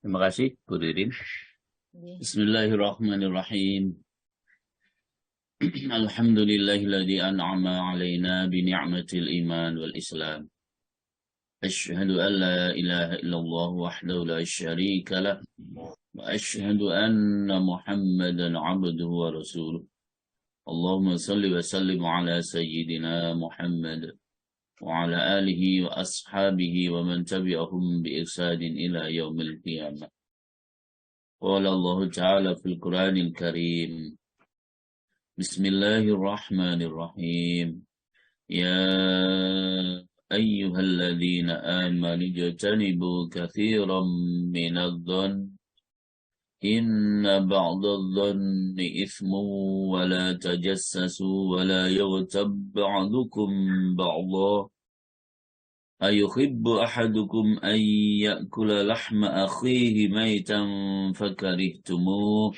Terima kasih, Bu Ririn. Bismillahirrahmanirrahim. Alhamdulillahilladzi an'ama alaina bi ni'matil iman wal islam. Asyhadu an la ilaha illallah wahdahu la syarika lah. Wa asyhadu anna Muhammadan abduhu wa rasuluh. Allahumma salli wa sallim ala sayyidina Muhammad wa ala alihi wa ashabihi wa man tabi'ahum bi ihsanin ila yaumil qiyamah. Qala Allah Ta'ala fil Qur'anil Karim. Bismillahirrahmanirrahim. Ya ayyuhalladzina amanu ijtanibu katsiran minadh-dhann inna ba'dadh-dhanni ithmun wa la tajassasu wa la yaghtab ba'dukum ba'dha ayuhibbu ahadukum an ya'kula lahma akhihi maytan fakarihtumuh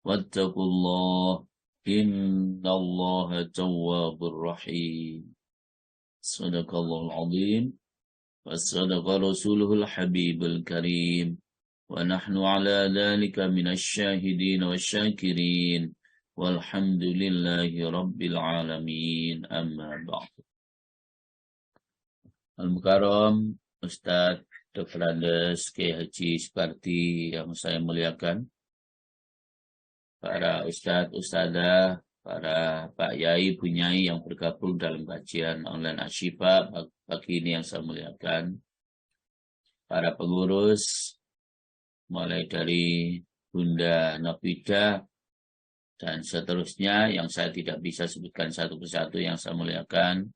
wattaqullah innallaha tawwabur rahim. Sadaqallahul azim wa sadaqa rasuluhul habibul karim wa nahnu ala dhalika minasy syahidin wasyakirin walhamdulillahi rabbil alamin. Amma ba'du. Al-Mukarram Ustadz Dr. Andes Kiai Haji Suparti yang saya muliakan, para Ustadz, Ustadzah, para Pak Yai, Bu Nyai yang bergabung dalam kajian online Asyifa pagi ini yang saya muliakan, para pengurus mulai dari Bunda Nafida dan seterusnya yang saya tidak bisa sebutkan satu persatu yang saya muliakan,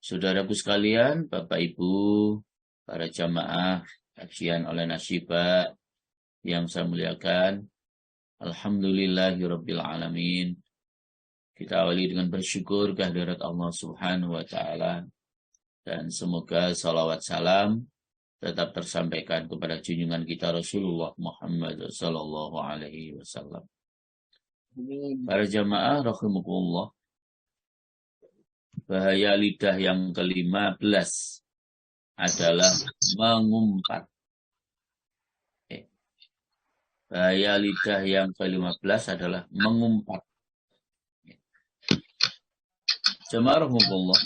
saudaraku sekalian, Bapak Ibu, para jamaah kajian online Asyifa yang saya muliakan, alhamdulillahirabbil alamin. Kita awali dengan bersyukur kehadirat Allah Subhanahu wa taala dan semoga salawat salam tetap tersampaikan kepada junjungan kita Rasulullah Muhammad sallallahu alaihi wasallam. Para jamaah rahimakumullah, bahaya lidah yang ke-15 adalah mengumpat. Bahaya lidah yang ke-15 adalah mengumpat. Jamaah rahimakumullah,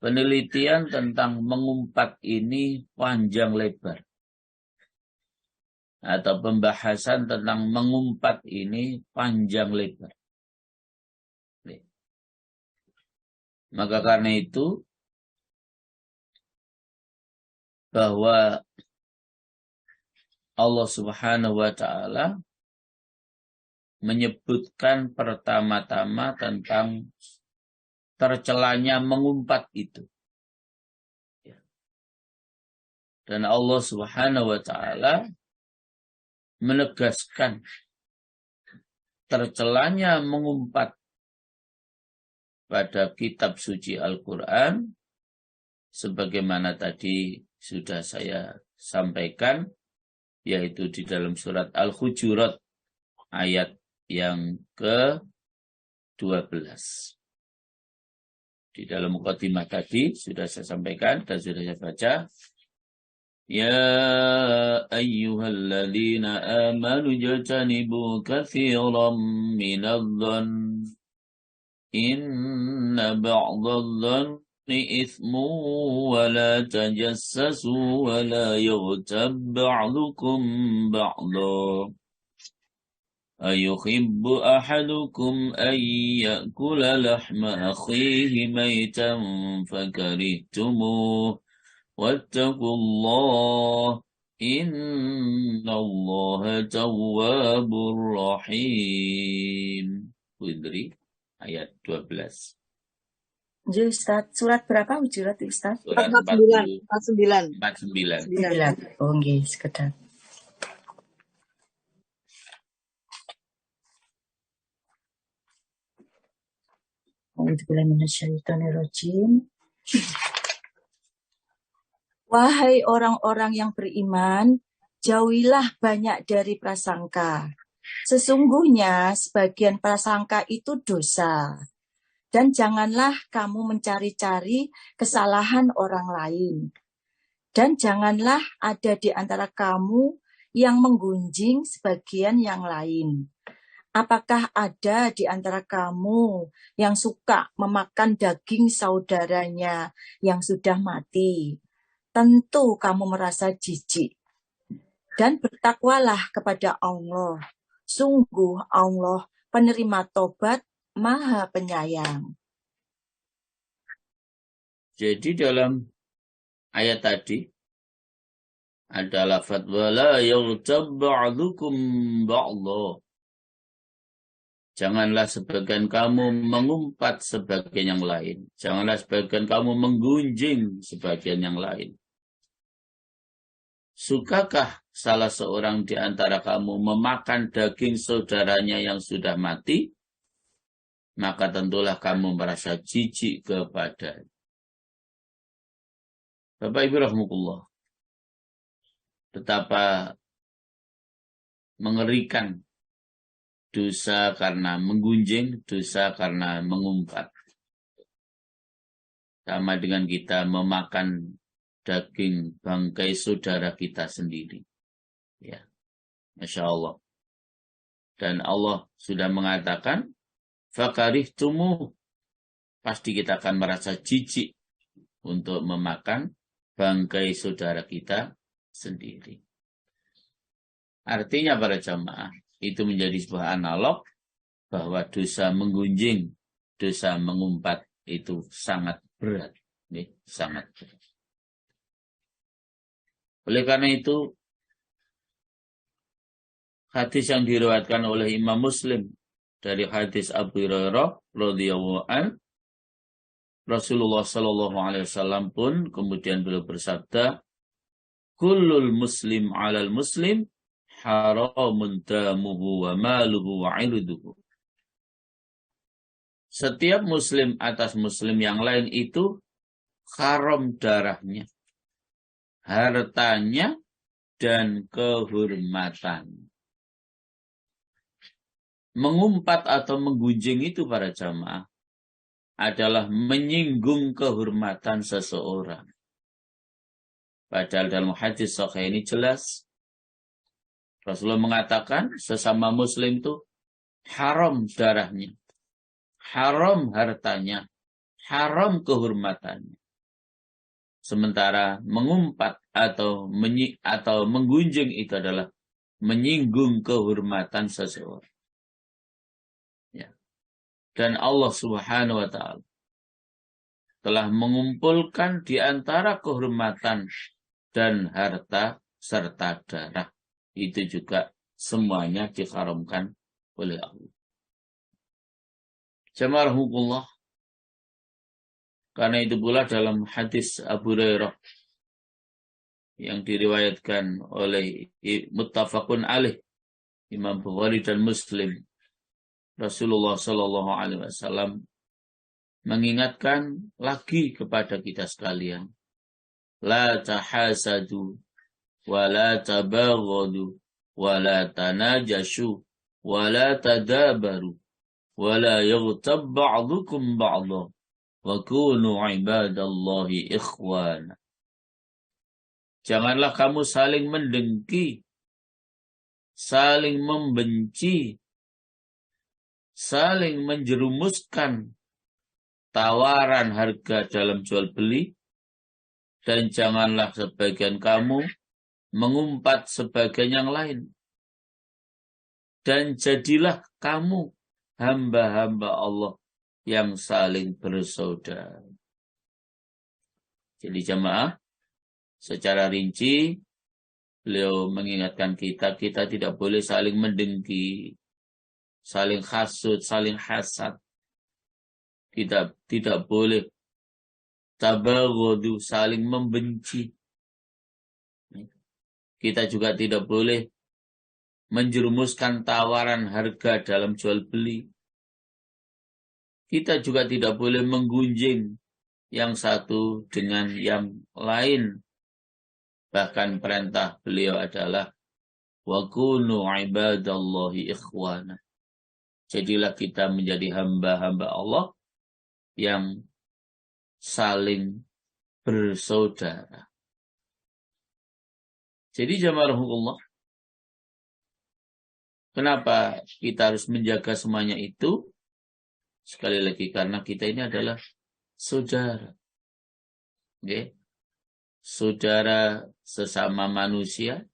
penelitian tentang mengumpat ini panjang lebar. Atau pembahasan tentang mengumpat ini panjang lebar. Maka karena itu, bahwa Allah Subhanahu wa ta'ala menyebutkan pertama-tama tentang tercelanya mengumpat itu. Dan Allah Subhanahu wa ta'ala menegaskan tercelanya mengumpat pada kitab suci Al-Quran, sebagaimana tadi sudah saya sampaikan, yaitu di dalam surat Al-Hujurat ayat yang ke-12. Di dalam mukadimah tadi sudah saya sampaikan dan sudah saya baca. Ya ayyuhalladzina amanu jatanibu katsiran minadh-dhann inna ba'dadh-dhanni ithmun wa la tajassasu wa la yaghtab ba'dukum ba'dha ayuhibbu ahadukum an ya'kula lahma akhihi maytan fakarihtumuh wattaqullah innallaha tawwabur rahim. Putri ayat 12. Jadi Ustaz, surat berapa Hujurat Ustaz? Surat 49. 9. Oh nggih, sekedar. Wahai orang-orang yang beriman, jauhilah banyak dari prasangka. Sesungguhnya sebagian prasangka itu dosa. Dan janganlah kamu mencari-cari kesalahan orang lain. Dan janganlah ada di antara kamu yang menggunjing sebagian yang lain. Apakah ada di antara kamu yang suka memakan daging saudaranya yang sudah mati? Tentu kamu merasa jijik. Dan bertakwalah kepada Allah. Sungguh Allah penerima tobat, Maha Penyayang. Jadi dalam ayat tadi ada lafadz wala yaghtab ba'dukum ba'dha. Janganlah sebagian kamu mengumpat sebagian yang lain. Janganlah sebagian kamu menggunjing sebagian yang lain. Sukakah salah seorang di antara kamu memakan daging saudaranya yang sudah mati? Maka tentulah kamu merasa jijik kepadanya. Bapak Ibu rahmatullah. Betapa mengerikan dosa karena menggunjing, dosa karena mengumpat. Sama dengan kita memakan daging bangkai saudara kita sendiri. Ya, Masya Allah. Dan Allah sudah mengatakan, fakarihtumu, pasti kita akan merasa jijik untuk memakan bangkai saudara kita sendiri. Artinya para jamaah, itu menjadi sebuah analog bahwa dosa menggunjing, dosa mengumpat itu sangat berat. Sangat berat. Oleh karena itu, hadis yang diriwayatkan oleh Imam Muslim dari hadis Abu Hurairah radhiyallahu an, Rasulullah sallallahu alaihi wasallam pun kemudian beliau bersabda, kullul muslim 'alal muslim haramun damuhu wa maluhu wa 'irduhu. Setiap muslim atas muslim yang lain itu haram darahnya, hartanya, dan kehormatan. Mengumpat atau menggunjing itu para jamaah adalah menyinggung kehormatan seseorang. Padahal dalam hadis sahih ini jelas Rasulullah mengatakan sesama muslim itu haram darahnya, haram hartanya, haram kehormatannya. Sementara mengumpat atau menggunjing itu adalah menyinggung kehormatan seseorang. Ya. Dan Allah Subhanahu wa taala telah mengumpulkan di antara kehormatan dan harta serta darah. Itu juga semuanya diharamkan oleh Allah. Jamaah rahmatullah. Karena itu pula dalam hadis Abu Hurairah yang diriwayatkan oleh muttafaqun alaih Imam Bukhari dan Muslim, Rasulullah sallallahu alaihi wasallam mengingatkan lagi kepada kita sekalian, la tahasadu wa la tabaghadu wa la tanajashu wa la tadabaru wa la yaghtab ba'dukum ba'dha wa kunu ibadallahi ikhwana. Janganlah kamu saling mendengki, saling membenci, saling menjerumuskan tawaran harga dalam jual beli, dan janganlah sebagian kamu mengumpat sebagian yang lain. Dan jadilah kamu hamba-hamba Allah yang saling bersaudara. Jadi jamaah, secara rinci beliau mengingatkan kita tidak boleh saling mendengki, saling hasud, saling hasad. Kita tidak boleh tabaghadu, saling membenci. Kita juga tidak boleh menjerumuskan tawaran harga dalam jual beli. Kita juga tidak boleh menggunjing yang satu dengan yang lain. Bahkan perintah beliau adalah wa kunu ibadallahi ikhwana. Jadilah kita menjadi hamba-hamba Allah yang saling bersaudara. Jadi jamaahullah, kenapa kita harus menjaga semuanya itu? Sekali lagi karena kita ini adalah saudara. Okay? Saudara sesama manusia,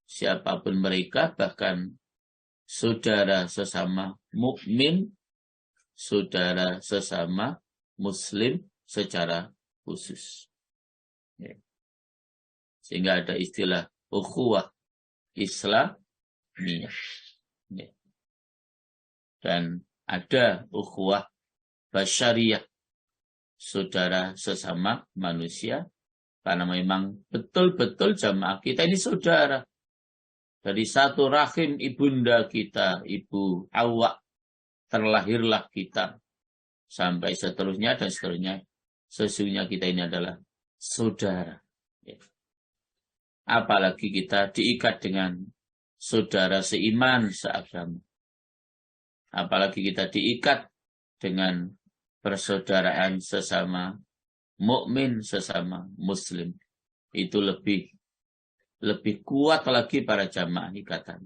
siapapun mereka, bahkan saudara sesama mukmin, saudara sesama muslim secara khusus. Okay. Sehingga ada istilah ukhuwah Islamiyah. Okay. Dan ada ukhuwah basyariyah, saudara sesama manusia, karena memang betul-betul jamaah kita ini saudara. Dari satu rahim ibunda kita, Ibu Hawa, terlahirlah kita. Sampai seterusnya dan seterusnya. Sesungguhnya kita ini adalah saudara. Apalagi kita diikat dengan saudara seiman seagama. Apalagi kita diikat dengan persaudaraan sesama mukmin, sesama muslim. Itu lebih kuat lagi para jamaah ikatan.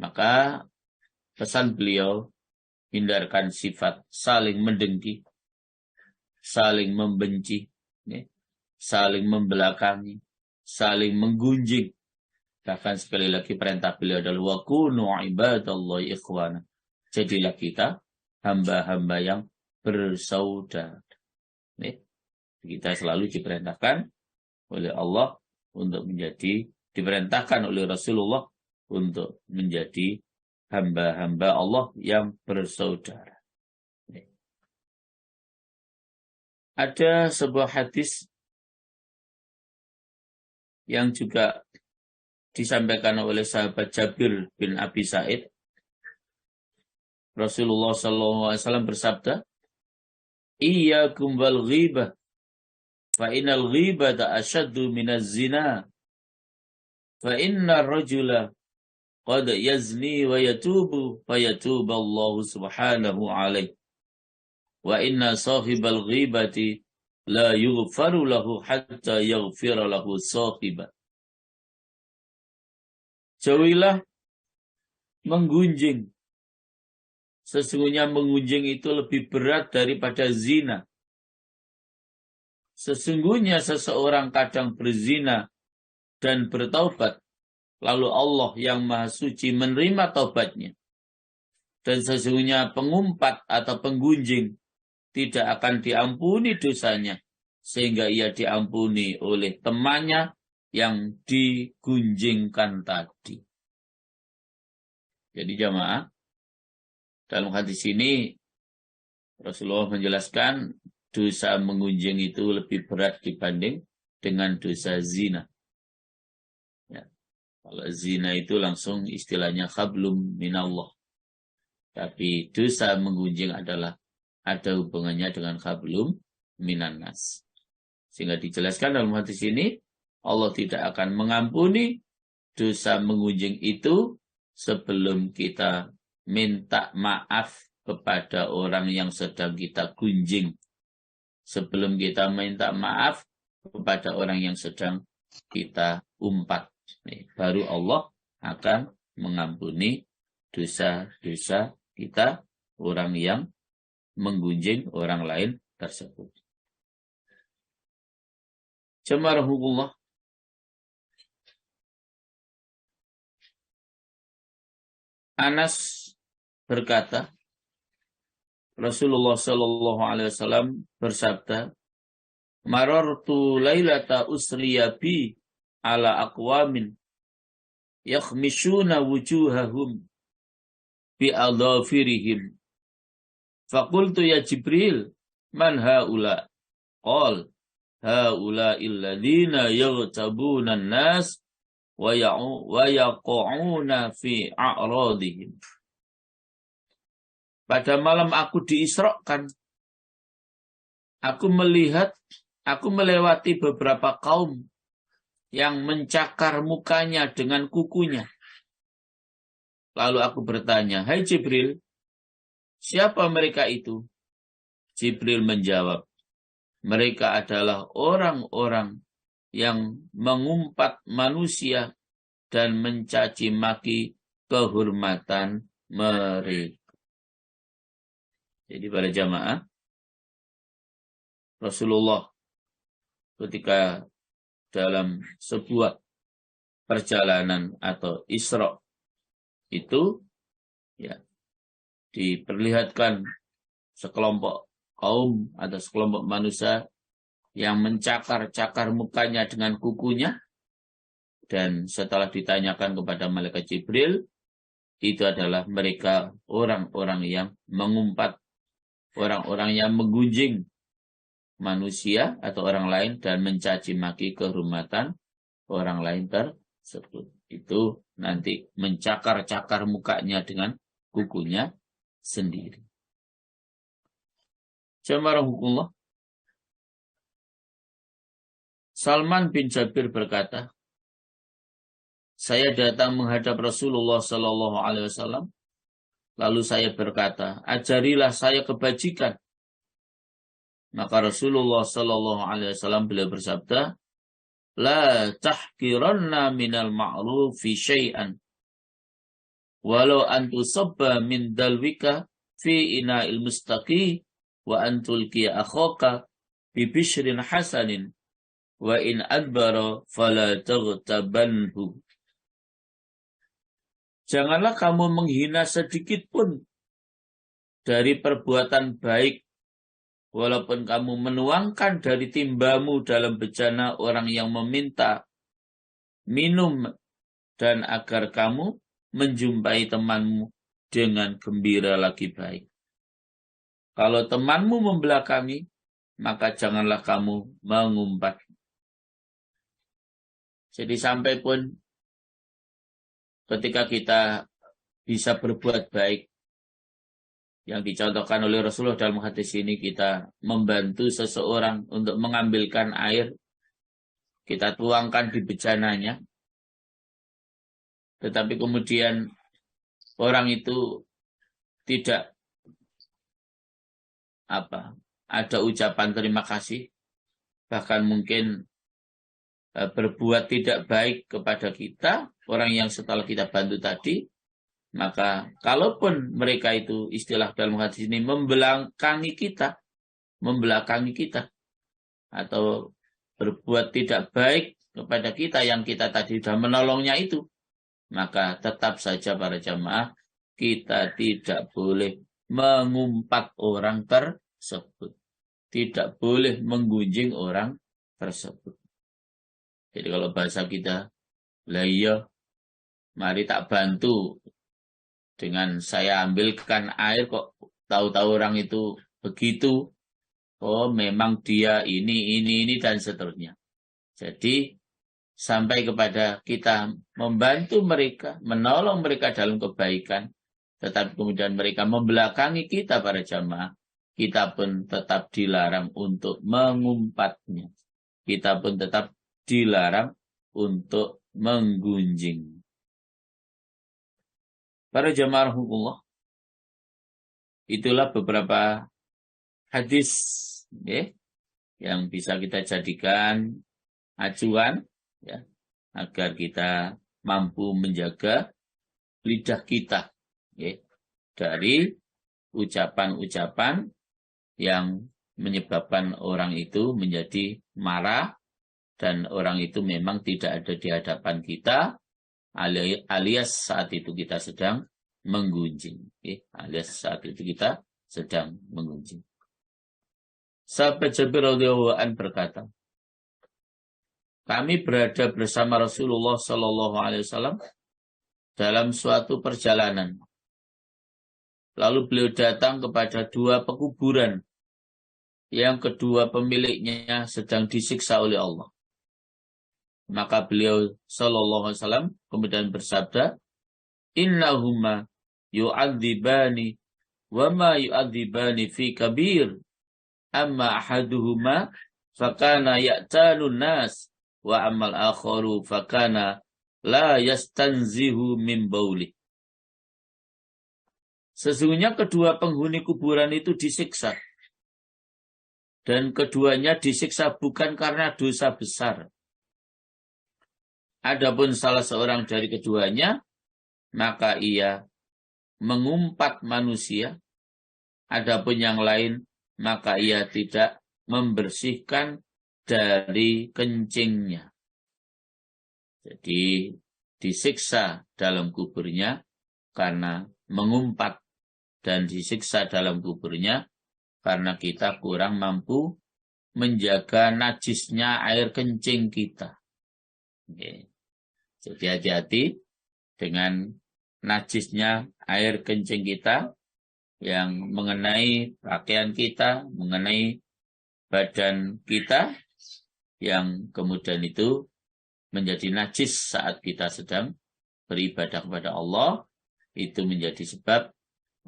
Maka pesan beliau, hindarkan sifat saling mendengki, saling membenci, saling membelakangi, saling menggunjing. Bahkan sekali lagi perintah beliau adalah wa kunu ibadallahi ikhwana. Jadilah kita hamba-hamba yang bersaudara. Kita selalu diperintahkan oleh Allah untuk diperintahkan oleh Rasulullah untuk menjadi hamba-hamba Allah yang bersaudara. Ada sebuah hadis yang juga disampaikan oleh sahabat Jabir bin Abi Sa'id. Rasulullah SAW bersabda, "Iyyakum wal ghibah, fa innal ghibata asyaddu minaz zina, fa inna rajula qad yazni wa yatubu, fa yatubu Allah subhanahu alaihi, wa inna sahibal ghibati la yughfaru lahu hatta yaghfira lahu sahibah." Jauhilah menggunjing. Sesungguhnya menggunjing itu lebih berat daripada zina. Sesungguhnya seseorang kadang berzina dan bertaubat, lalu Allah yang Maha Suci menerima taubatnya. Dan sesungguhnya pengumpat atau penggunjing tidak akan diampuni dosanya, sehingga ia diampuni oleh temannya yang digunjingkan tadi. Jadi jamaah, dalam hadis ini Rasulullah menjelaskan dosa menggunjing itu lebih berat dibanding dengan dosa zina. Ya. Kalau zina itu langsung istilahnya khablum minallah. Tapi dosa menggunjing adalah ada hubungannya dengan khablum minannas. Sehingga dijelaskan dalam hadis ini, Allah tidak akan mengampuni dosa menggunjing itu sebelum kita minta maaf kepada orang yang sedang kita gunjing. Sebelum kita minta maaf kepada orang yang sedang kita umpat. Baru Allah akan mengampuni dosa-dosa kita, orang yang menggunjing orang lain tersebut. Jamaahullah, Anas berkata, Rasulullah Shallallahu Alaihi Wasallam bersabda, "Marartu lailata usriya bi ala aqwamin yakhmishuna wujuhahum bi adhafirihim. Faqultu ya Jibril, man haula? Qal, haula illadina yaghtabuna an-nas wa yaqa'una fi a'radihim." Pada malam aku diisrakan, aku melewati beberapa kaum yang mencakar mukanya dengan kukunya. Lalu aku bertanya, "Hai Jibril, siapa mereka itu?" Jibril menjawab, "Mereka adalah orang-orang yang mengumpat manusia dan mencaci maki kehormatan mereka. Jadi para jamaah, Rasulullah ketika dalam sebuah perjalanan atau Isra itu ya diperlihatkan sekelompok kaum atau sekelompok manusia yang mencakar-cakar mukanya dengan kukunya, dan setelah ditanyakan kepada malaikat Jibril, itu adalah mereka orang-orang yang mengumpat, orang-orang yang menggunjing manusia atau orang lain dan mencaci maki kehormatan orang lain tersebut. Itu nanti mencakar-cakar mukanya dengan kukunya sendiri. Jamarahullah. Salman bin Jabir berkata, saya datang menghadap Rasulullah Sallallahu Alaihi Wasallam, lalu saya berkata, ajarilah saya kebajikan. Maka Rasulullah Sallallahu Alaihi Wasallam beliau bersabda, la tahkiranna minal ma'rufi syai'an, walau antu sabba min dalwika fi ina'il mustaqi wa antulki akhaka bibishrin hasanin wa in adbara fala taghtabanhu. Janganlah kamu menghina sedikit pun dari perbuatan baik, walaupun kamu menuangkan dari timbamu dalam bejana orang yang meminta minum, dan agar kamu menjumpai temanmu dengan gembira lagi baik. Kalau temanmu membelakangi, maka janganlah kamu mengumpat. Jadi sampai pun ketika kita bisa berbuat baik, yang dicontohkan oleh Rasulullah dalam hadis ini, kita membantu seseorang untuk mengambilkan air, kita tuangkan di bejananya, tetapi kemudian orang itu tidak ada ucapan terima kasih, bahkan mungkin berbuat tidak baik kepada kita, orang yang setelah kita bantu tadi, maka kalaupun mereka itu istilah dalam hadis ini membelakangi kita atau berbuat tidak baik kepada kita yang kita tadi sudah menolongnya itu, maka tetap saja para jamaah kita tidak boleh mengumpat orang tersebut, tidak boleh menggunjing orang tersebut. Jadi kalau bahasa kita, lah iya, mari tak bantu dengan saya ambilkan air, kok tahu-tahu orang itu begitu, oh memang dia ini dan seterusnya. Jadi sampai kepada kita membantu mereka, menolong mereka dalam kebaikan, tetapi kemudian mereka membelakangi kita para jamaah, kita pun tetap dilarang untuk mengumpatnya. Kita pun tetap dilarang untuk menggunjing. Para jamaah hukumullah, itulah beberapa hadis yang bisa kita jadikan acuan agar kita mampu menjaga lidah kita dari ucapan-ucapan yang menyebabkan orang itu menjadi marah, dan orang itu memang tidak ada di hadapan kita, alias saat itu kita sedang menggunjing. Alias saat itu kita sedang menggunjing. Sahabat Jabir radhiyallahu anhu berkata, kami berada bersama Rasulullah Sallallahu Alaihi Wasallam dalam suatu perjalanan. Lalu beliau datang kepada dua pekuburan yang kedua pemiliknya sedang disiksa oleh Allah. Maka beliau Sallallahu Alaihi Wasallam kemudian bersabda, innahuma yu'adzibani wa ma yu'adzibani fi kabir, amma ahaduhuma fakana ya'tanun nas wa ammal akharu fakana la yastanzihu min bauli. Sesungguhnya kedua penghuni kuburan itu disiksa, dan keduanya disiksa bukan karena dosa besar, Adapun salah seorang dari keduanya, maka ia mengumpat manusia. Adapun yang lain, maka ia tidak membersihkan dari kencingnya. Jadi disiksa dalam kuburnya karena mengumpat, dan disiksa dalam kuburnya karena kita kurang mampu menjaga najisnya air kencing kita. Oke. Jadi hati-hati dengan najisnya air kencing kita yang mengenai pakaian kita, mengenai badan kita, yang kemudian itu menjadi najis saat kita sedang beribadah kepada Allah, itu menjadi sebab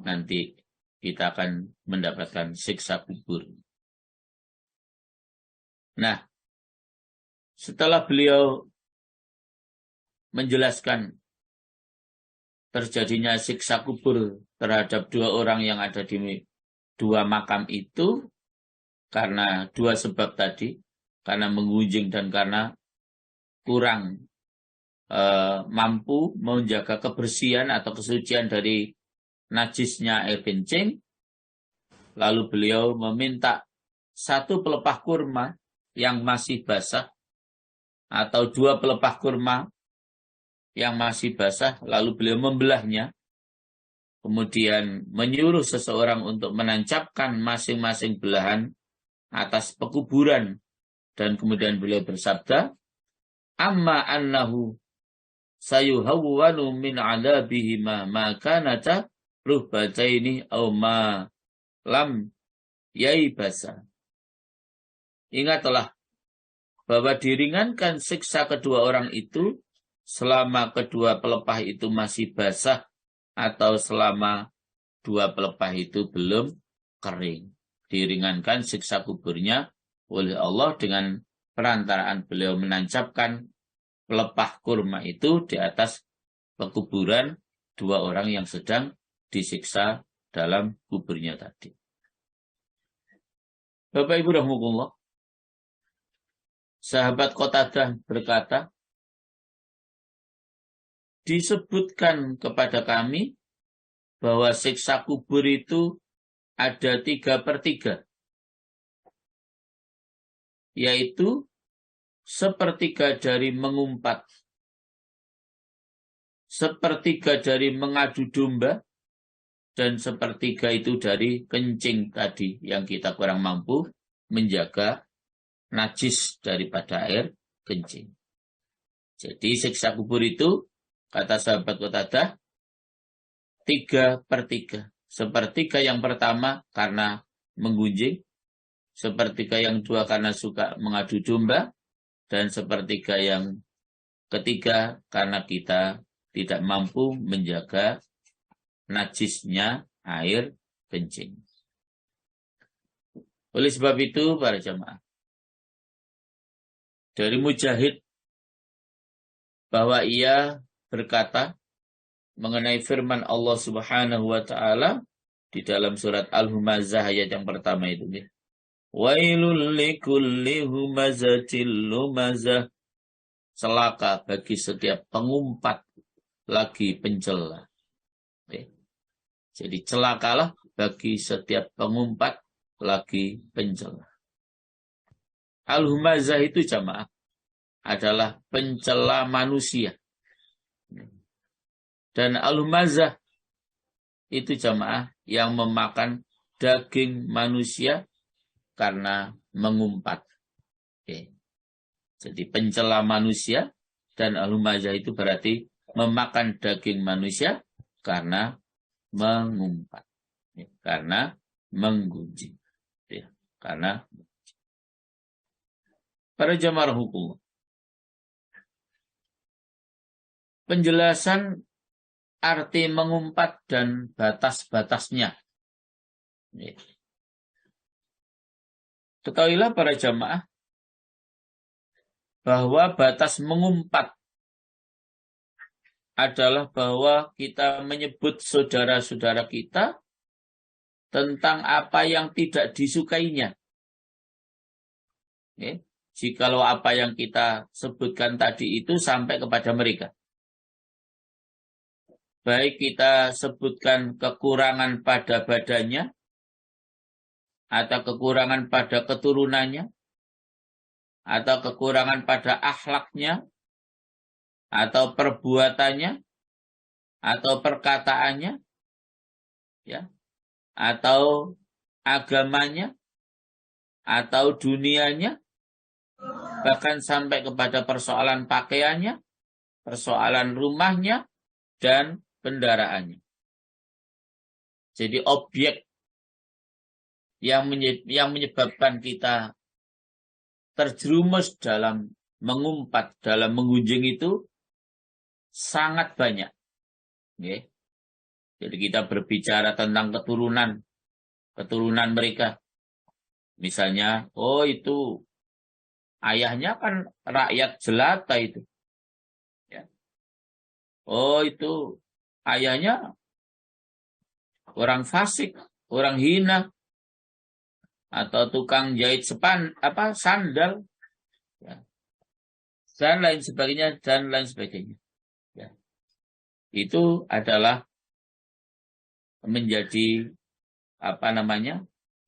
nanti kita akan mendapatkan siksa kubur. Nah, setelah beliau menjelaskan terjadinya siksa kubur terhadap dua orang yang ada di dua makam itu, karena dua sebab tadi, karena mengunjing dan karena kurang mampu menjaga kebersihan atau kesucian dari najisnya air kencing, lalu beliau meminta satu pelepah kurma yang masih basah atau dua pelepah kurma yang masih basah, lalu beliau membelahnya, kemudian menyuruh seseorang untuk menancapkan masing-masing belahan atas pekuburan, dan kemudian beliau bersabda, amma annahu sayuhawwanu min adabihima ma kanata ruhbataini aw ma lam yaibasa. Ingatlah bahwa diringankan siksa kedua orang itu selama kedua pelepah itu masih basah atau selama dua pelepah itu belum kering. Diringankan siksa kuburnya oleh Allah dengan perantaraan beliau menancapkan pelepah kurma itu di atas pekuburan dua orang yang sedang disiksa dalam kuburnya tadi. Bapak Ibu rahimakumullah, sahabat Qatadah berkata, disebutkan kepada kami bahwa siksa kubur itu ada 3/3, yaitu sepertiga dari mengumpat, sepertiga dari mengadu domba, dan sepertiga itu dari kencing tadi yang kita kurang mampu menjaga najis daripada air kencing. Jadi siksa kubur itu, kata sahabat Qatadah, 3/3. Sepertiga yang pertama karena menggunjing, sepertiga yang kedua karena suka mengadu domba, dan sepertiga yang ketiga karena kita tidak mampu menjaga najisnya air kencing. Oleh sebab itu, para jamaah, dari Mujahid bahwa ia berkata mengenai firman Allah Subhanahu wa taala di dalam surat Al-Humazah ayat yang pertama itu, wailul likulli humazatil lumazah, celaka bagi setiap pengumpat lagi pencela. Jadi celakalah bagi setiap pengumpat lagi pencela. Al-Humazah itu jamaah adalah pencela manusia. Dan al-humazah itu jamaah yang memakan daging manusia karena mengumpat. Oke. Jadi pencela manusia dan al-humazah itu berarti memakan daging manusia karena mengumpat. Karena menggunjing. Karena para jamaah hukum. Penjelasan arti mengumpat dan batas-batasnya. Ketahuilah para jamaah bahwa batas mengumpat adalah bahwa kita menyebut saudara-saudara kita tentang apa yang tidak disukainya. jikalau apa yang kita sebutkan tadi itu sampai kepada mereka. Baik kita sebutkan kekurangan pada badannya, atau kekurangan pada keturunannya, atau kekurangan pada akhlaknya, atau perbuatannya, atau perkataannya, ya, atau agamanya, atau dunianya, bahkan sampai kepada persoalan pakaiannya, persoalan rumahnya, dan kendaraannya. Jadi objek yang menyebabkan kita terjerumus dalam mengumpat, dalam menggunjing itu sangat banyak. Okay. Jadi kita berbicara tentang keturunan mereka. Misalnya, oh itu ayahnya kan rakyat jelata itu. Ya. Oh itu ayahnya orang fasik, orang hina, atau tukang jahit sandal, ya. Dan lain sebagainya. Ya. Itu adalah menjadi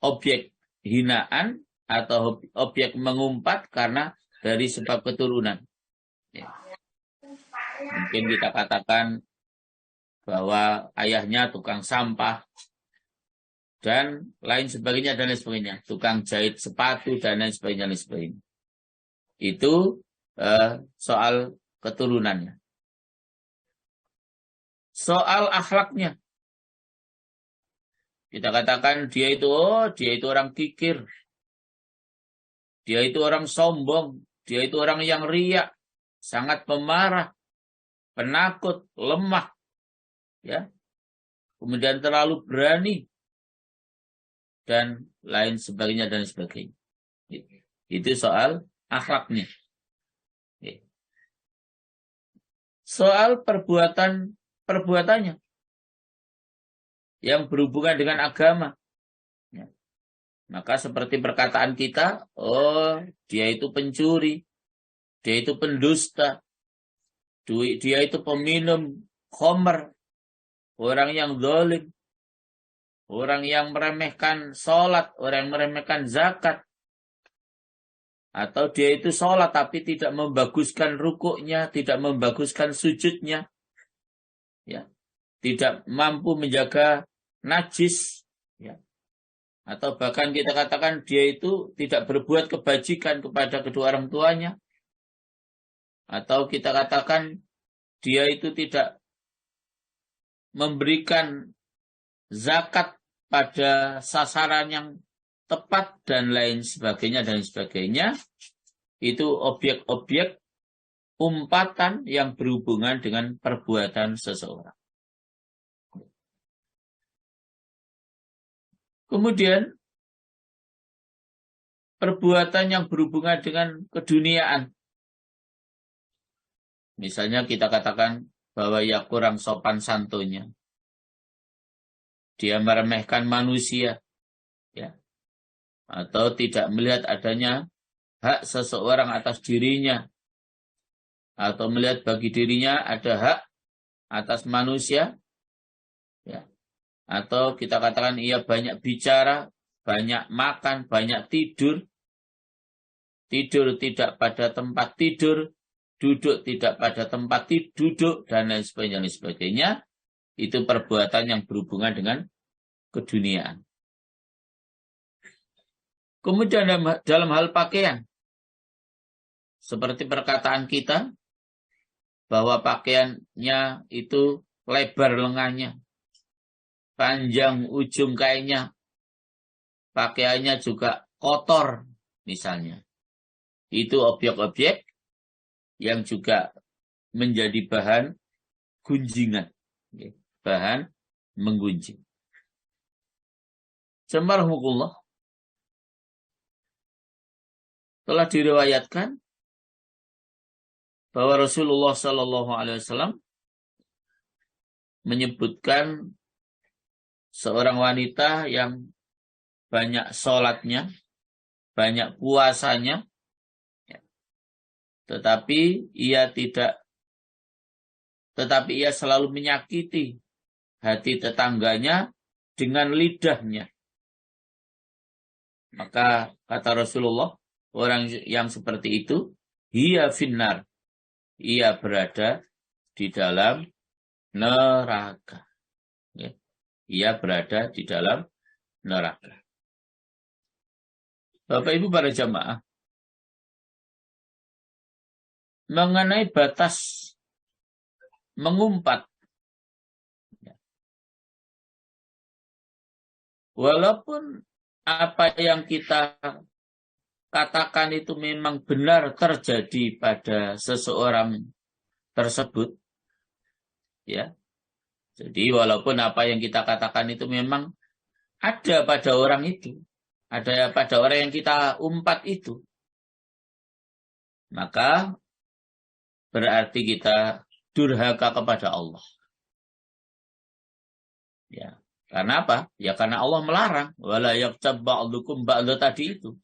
objek hinaan atau objek mengumpat karena dari sebab keturunan. Ya. Mungkin kita katakan bahwa ayahnya tukang sampah dan lain sebagainya, tukang jahit sepatu dan lain sebagainya. Itu soal keturunannya. Soal akhlaknya, kita katakan dia itu orang kikir, dia itu orang sombong, dia itu orang yang riak, sangat pemarah, penakut, lemah, ya, kemudian terlalu berani, dan lain sebagainya. Itu soal akhlaknya. Soal perbuatannya yang berhubungan dengan agama. Ya. Maka seperti perkataan kita, dia itu pencuri, dia itu pendusta, dia itu peminum khamr, orang yang zalim, orang yang meremehkan sholat, orang yang meremehkan zakat, atau dia itu sholat tapi tidak membaguskan rukuknya, tidak membaguskan sujudnya, ya, tidak mampu menjaga najis, ya. Atau bahkan kita katakan dia itu tidak berbuat kebajikan kepada kedua orang tuanya, atau kita katakan dia itu tidak memberikan zakat pada sasaran yang tepat dan lain sebagainya. Itu objek-objek umpatan yang berhubungan dengan perbuatan seseorang. Kemudian perbuatan yang berhubungan dengan keduniaan. Misalnya kita katakan bahwa ya kurang sopan santunnya. Dia meremehkan manusia, ya, atau tidak melihat adanya hak seseorang atas dirinya, atau melihat bagi dirinya ada hak atas manusia, ya. Atau kita katakan ia banyak bicara, banyak makan, banyak tidur tidak pada tempat tidur, duduk tidak pada tempat duduk, dan lain sebagainya. Itu perbuatan yang berhubungan dengan keduniaan. Kemudian dalam hal pakaian, seperti perkataan kita, bahwa pakaiannya itu lebar lengannya, panjang ujung kainnya, pakaiannya juga kotor misalnya. Itu objek-objek yang juga menjadi bahan gunjingan, bahan menggunjing. Subhanallah, telah diriwayatkan bahwa Rasulullah SAW menyebutkan seorang wanita yang banyak sholatnya, banyak puasanya, tetapi ia selalu menyakiti hati tetangganya dengan lidahnya. Maka kata Rasulullah, orang yang seperti itu, hiya finnar, ia berada di dalam neraka. Ya. Ia berada di dalam neraka. Bapak Ibu para jamaah, mengenai batas mengumpat, walaupun apa yang kita katakan itu memang benar terjadi pada seseorang tersebut, ya. Jadi walaupun apa yang kita katakan itu memang ada pada orang itu, ada pada orang yang kita umpat itu, maka berarti kita durhaka kepada Allah. Ya, karena apa? Ya karena Allah melarang, wala yaktab ba'dukum ba'da tadi itu.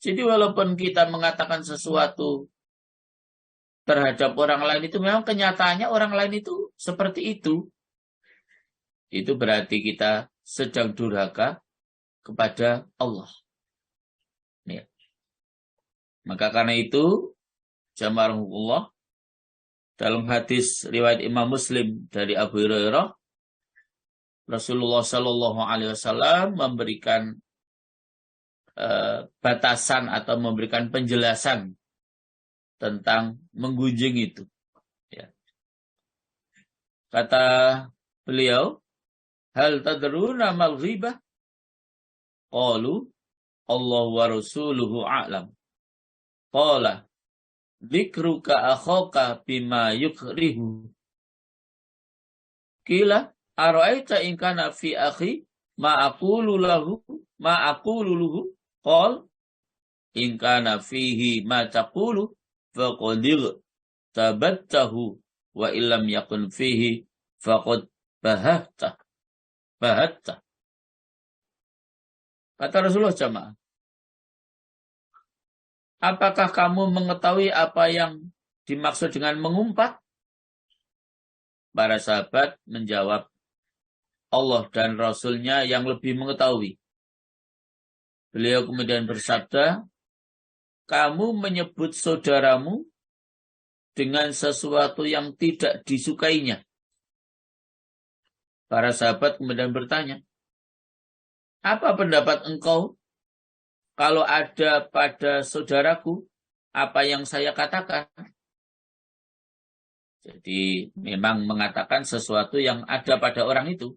Jadi walaupun kita mengatakan sesuatu terhadap orang lain itu memang kenyataannya orang lain itu seperti itu. Itu berarti kita sedang durhaka kepada Allah. Ya. Maka karena itu, jamaah Allah, dalam hadis riwayat Imam Muslim dari Abu Hurairah, Rasulullah Shallallahu Alaihi Wasallam memberikan batasan atau memberikan penjelasan tentang menggunjing itu. Ya. Kata beliau, hal tadruna mal ghibah? Qalu Allah wa rasuluhu a'lam. Qala dzikruka akhaka bima yukrihu. Qila ara'aita in kana fi akhi ma aqulu lahu qal in kana fihi ma taqulu faqad tabattahu wa illam yakun fihi faqad bahatta. Kata Rasulullah jamaah, apakah kamu mengetahui apa yang dimaksud dengan mengumpat? Para sahabat menjawab, Allah dan Rasulnya yang lebih mengetahui. Beliau kemudian bersabda, kamu menyebut saudaramu dengan sesuatu yang tidak disukainya. Para sahabat kemudian bertanya, apa pendapat engkau kalau ada pada saudaraku apa yang saya katakan? Jadi memang mengatakan sesuatu yang ada pada orang itu.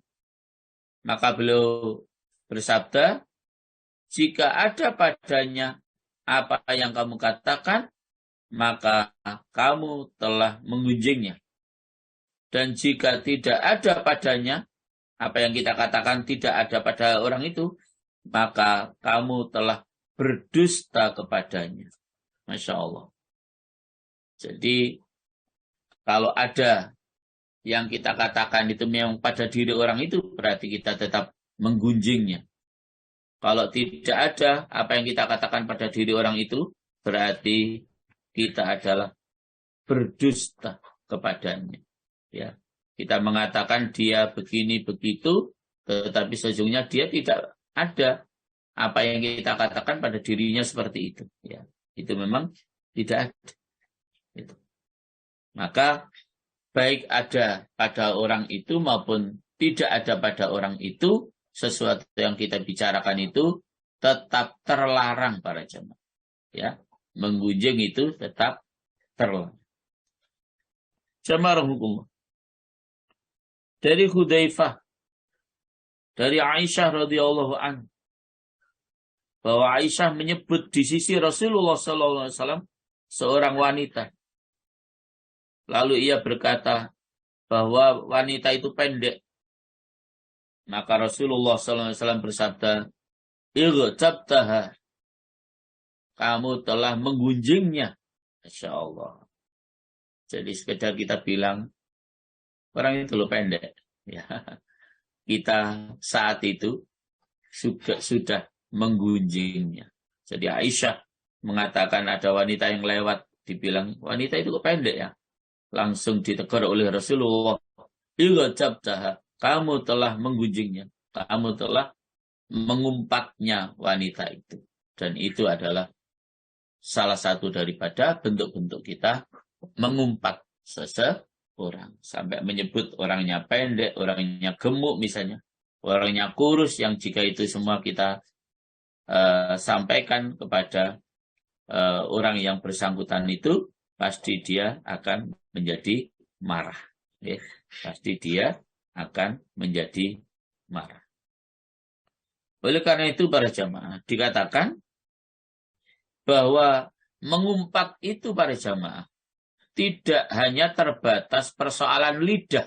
Maka beliau bersabda, jika ada padanya apa yang kamu katakan, maka kamu telah menggunjingnya. Dan jika tidak ada padanya, apa yang kita katakan tidak ada pada orang itu, maka kamu telah berdusta kepadanya. Masya Allah. Jadi, kalau ada yang kita katakan itu memang pada diri orang itu, berarti kita tetap menggunjingnya. Kalau tidak ada apa yang kita katakan pada diri orang itu, berarti kita adalah berdusta kepadanya. Ya, kita mengatakan dia begini begitu, tetapi sesungguhnya dia tidak ada apa yang kita katakan pada dirinya seperti itu. Ya, itu memang tidak ada. Itu. Maka baik ada pada orang itu maupun tidak ada pada orang itu, sesuatu yang kita bicarakan itu tetap terlarang para jemaah. Ya, menggunjing itu tetap terlarang. Jemaah hukum. Dari Hudzaifah, dari Aisyah radhiyallahu anha, bahwa Aisyah menyebut di sisi Rasulullah SAW seorang wanita. Lalu ia berkata bahwa wanita itu pendek. Maka Rasulullah SAW bersabda, "Irtabtaha." Kamu telah menggunjingnya. Masya Allah. Jadi sekedar kita bilang, orang itu loh pendek. Ya. Kita saat itu sudah menggunjingnya. Jadi Aisyah mengatakan ada wanita yang lewat, dibilang wanita itu kok pendek ya, langsung ditegur oleh Rasulullah, "Ightabtaha, kamu telah menggunjingnya, kamu telah mengumpatnya wanita itu." Dan itu adalah salah satu daripada bentuk-bentuk kita mengumpat seseorang. Sampai menyebut orangnya pendek, orangnya gemuk misalnya, orangnya kurus, yang jika itu semua kita sampaikan kepada orang yang bersangkutan itu, pasti dia akan menjadi marah. Ya. Pasti dia akan menjadi marah. Oleh karena itu para jamaah dikatakan bahwa mengumpat itu para jamaah tidak hanya terbatas persoalan lidah.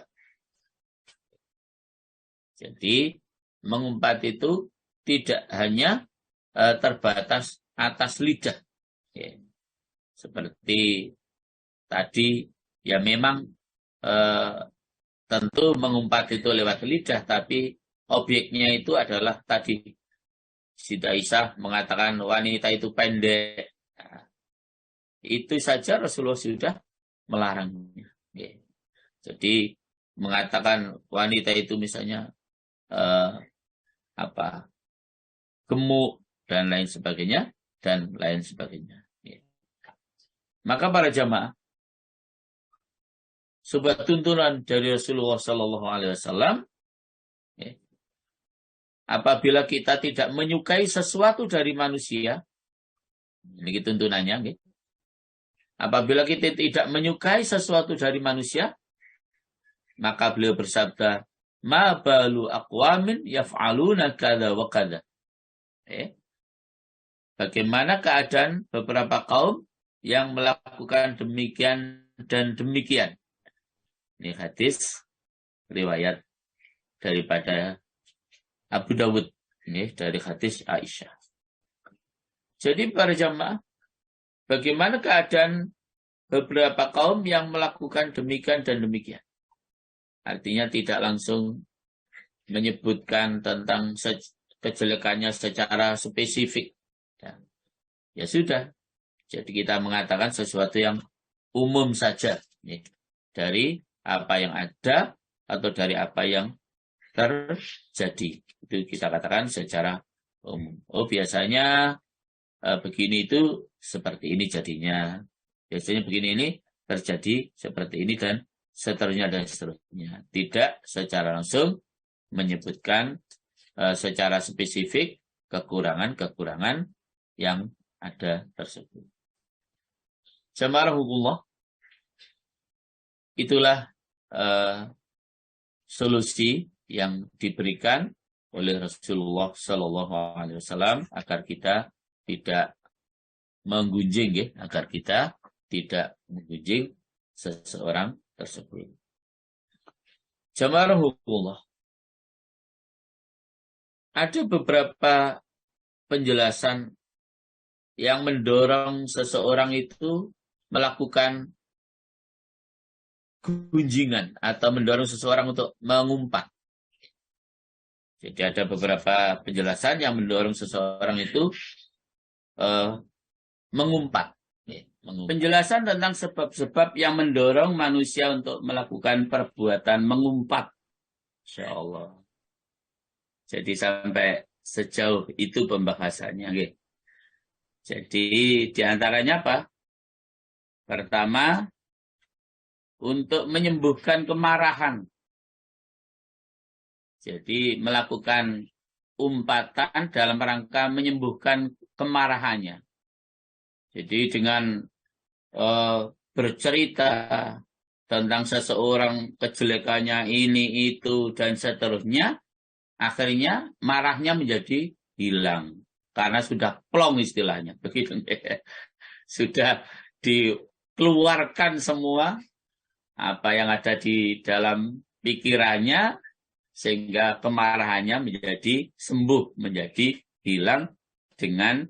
Jadi mengumpat itu tidak hanya terbatas atas lidah. Ya. Seperti tadi, ya memang tentu mengumpat itu lewat lidah, tapi objeknya itu adalah tadi Siti Aisyah mengatakan wanita itu pendek. Nah, itu saja Rasulullah sudah melarangnya. Ya. Jadi mengatakan wanita itu misalnya gemuk dan lain sebagainya Ya. Maka para jamaah, sebuah tuntunan dari Rasulullah Sallallahu Alaihi Wasallam, ya, apabila kita tidak menyukai sesuatu dari manusia, ini tuntunannya, ya. Apabila kita tidak menyukai sesuatu dari manusia, maka beliau bersabda, "Ma balu aqwamin yaf'aluna kada wa kada." Bagaimana keadaan beberapa kaum yang melakukan demikian dan demikian. Ini hadis riwayat daripada Abu Dawud, ini dari hadis Aisyah. Jadi para jamaah, bagaimana keadaan beberapa kaum yang melakukan demikian dan demikian. Artinya tidak langsung menyebutkan tentang kejelekannya secara spesifik. Ya sudah, jadi kita mengatakan sesuatu yang umum saja, ya, dari apa yang ada atau dari apa yang terjadi. Itu kita katakan secara umum. Oh, biasanya begini itu seperti ini jadinya. Biasanya begini ini terjadi seperti ini dan seterusnya dan seterusnya. Tidak secara langsung menyebutkan secara spesifik kekurangan-kekurangan yang ada tersebut. Jamarahullah, itulah solusi yang diberikan oleh Rasulullah Sallallahu Alaihi Wasallam agar kita tidak menggunjing, ya, agar kita tidak menggunjing seseorang tersebut. Jamarahullah, ada beberapa penjelasan yang mendorong seseorang itu melakukan gunjingan atau mendorong seseorang untuk mengumpat. Jadi ada beberapa penjelasan yang mendorong seseorang itu mengumpat. Penjelasan tentang sebab-sebab yang mendorong manusia untuk melakukan perbuatan mengumpat. Insya Allah. Jadi sampai sejauh itu pembahasannya. Jadi diantaranya apa? Pertama, untuk menyembuhkan kemarahan. Jadi melakukan umpatan dalam rangka menyembuhkan kemarahannya. Jadi dengan bercerita tentang seseorang, kejelekannya ini, itu, dan seterusnya, akhirnya marahnya menjadi hilang. Karena sudah plong istilahnya. Begitu. Sudah dikeluarkan semua apa yang ada di dalam pikirannya, sehingga kemarahannya menjadi sembuh, menjadi hilang dengan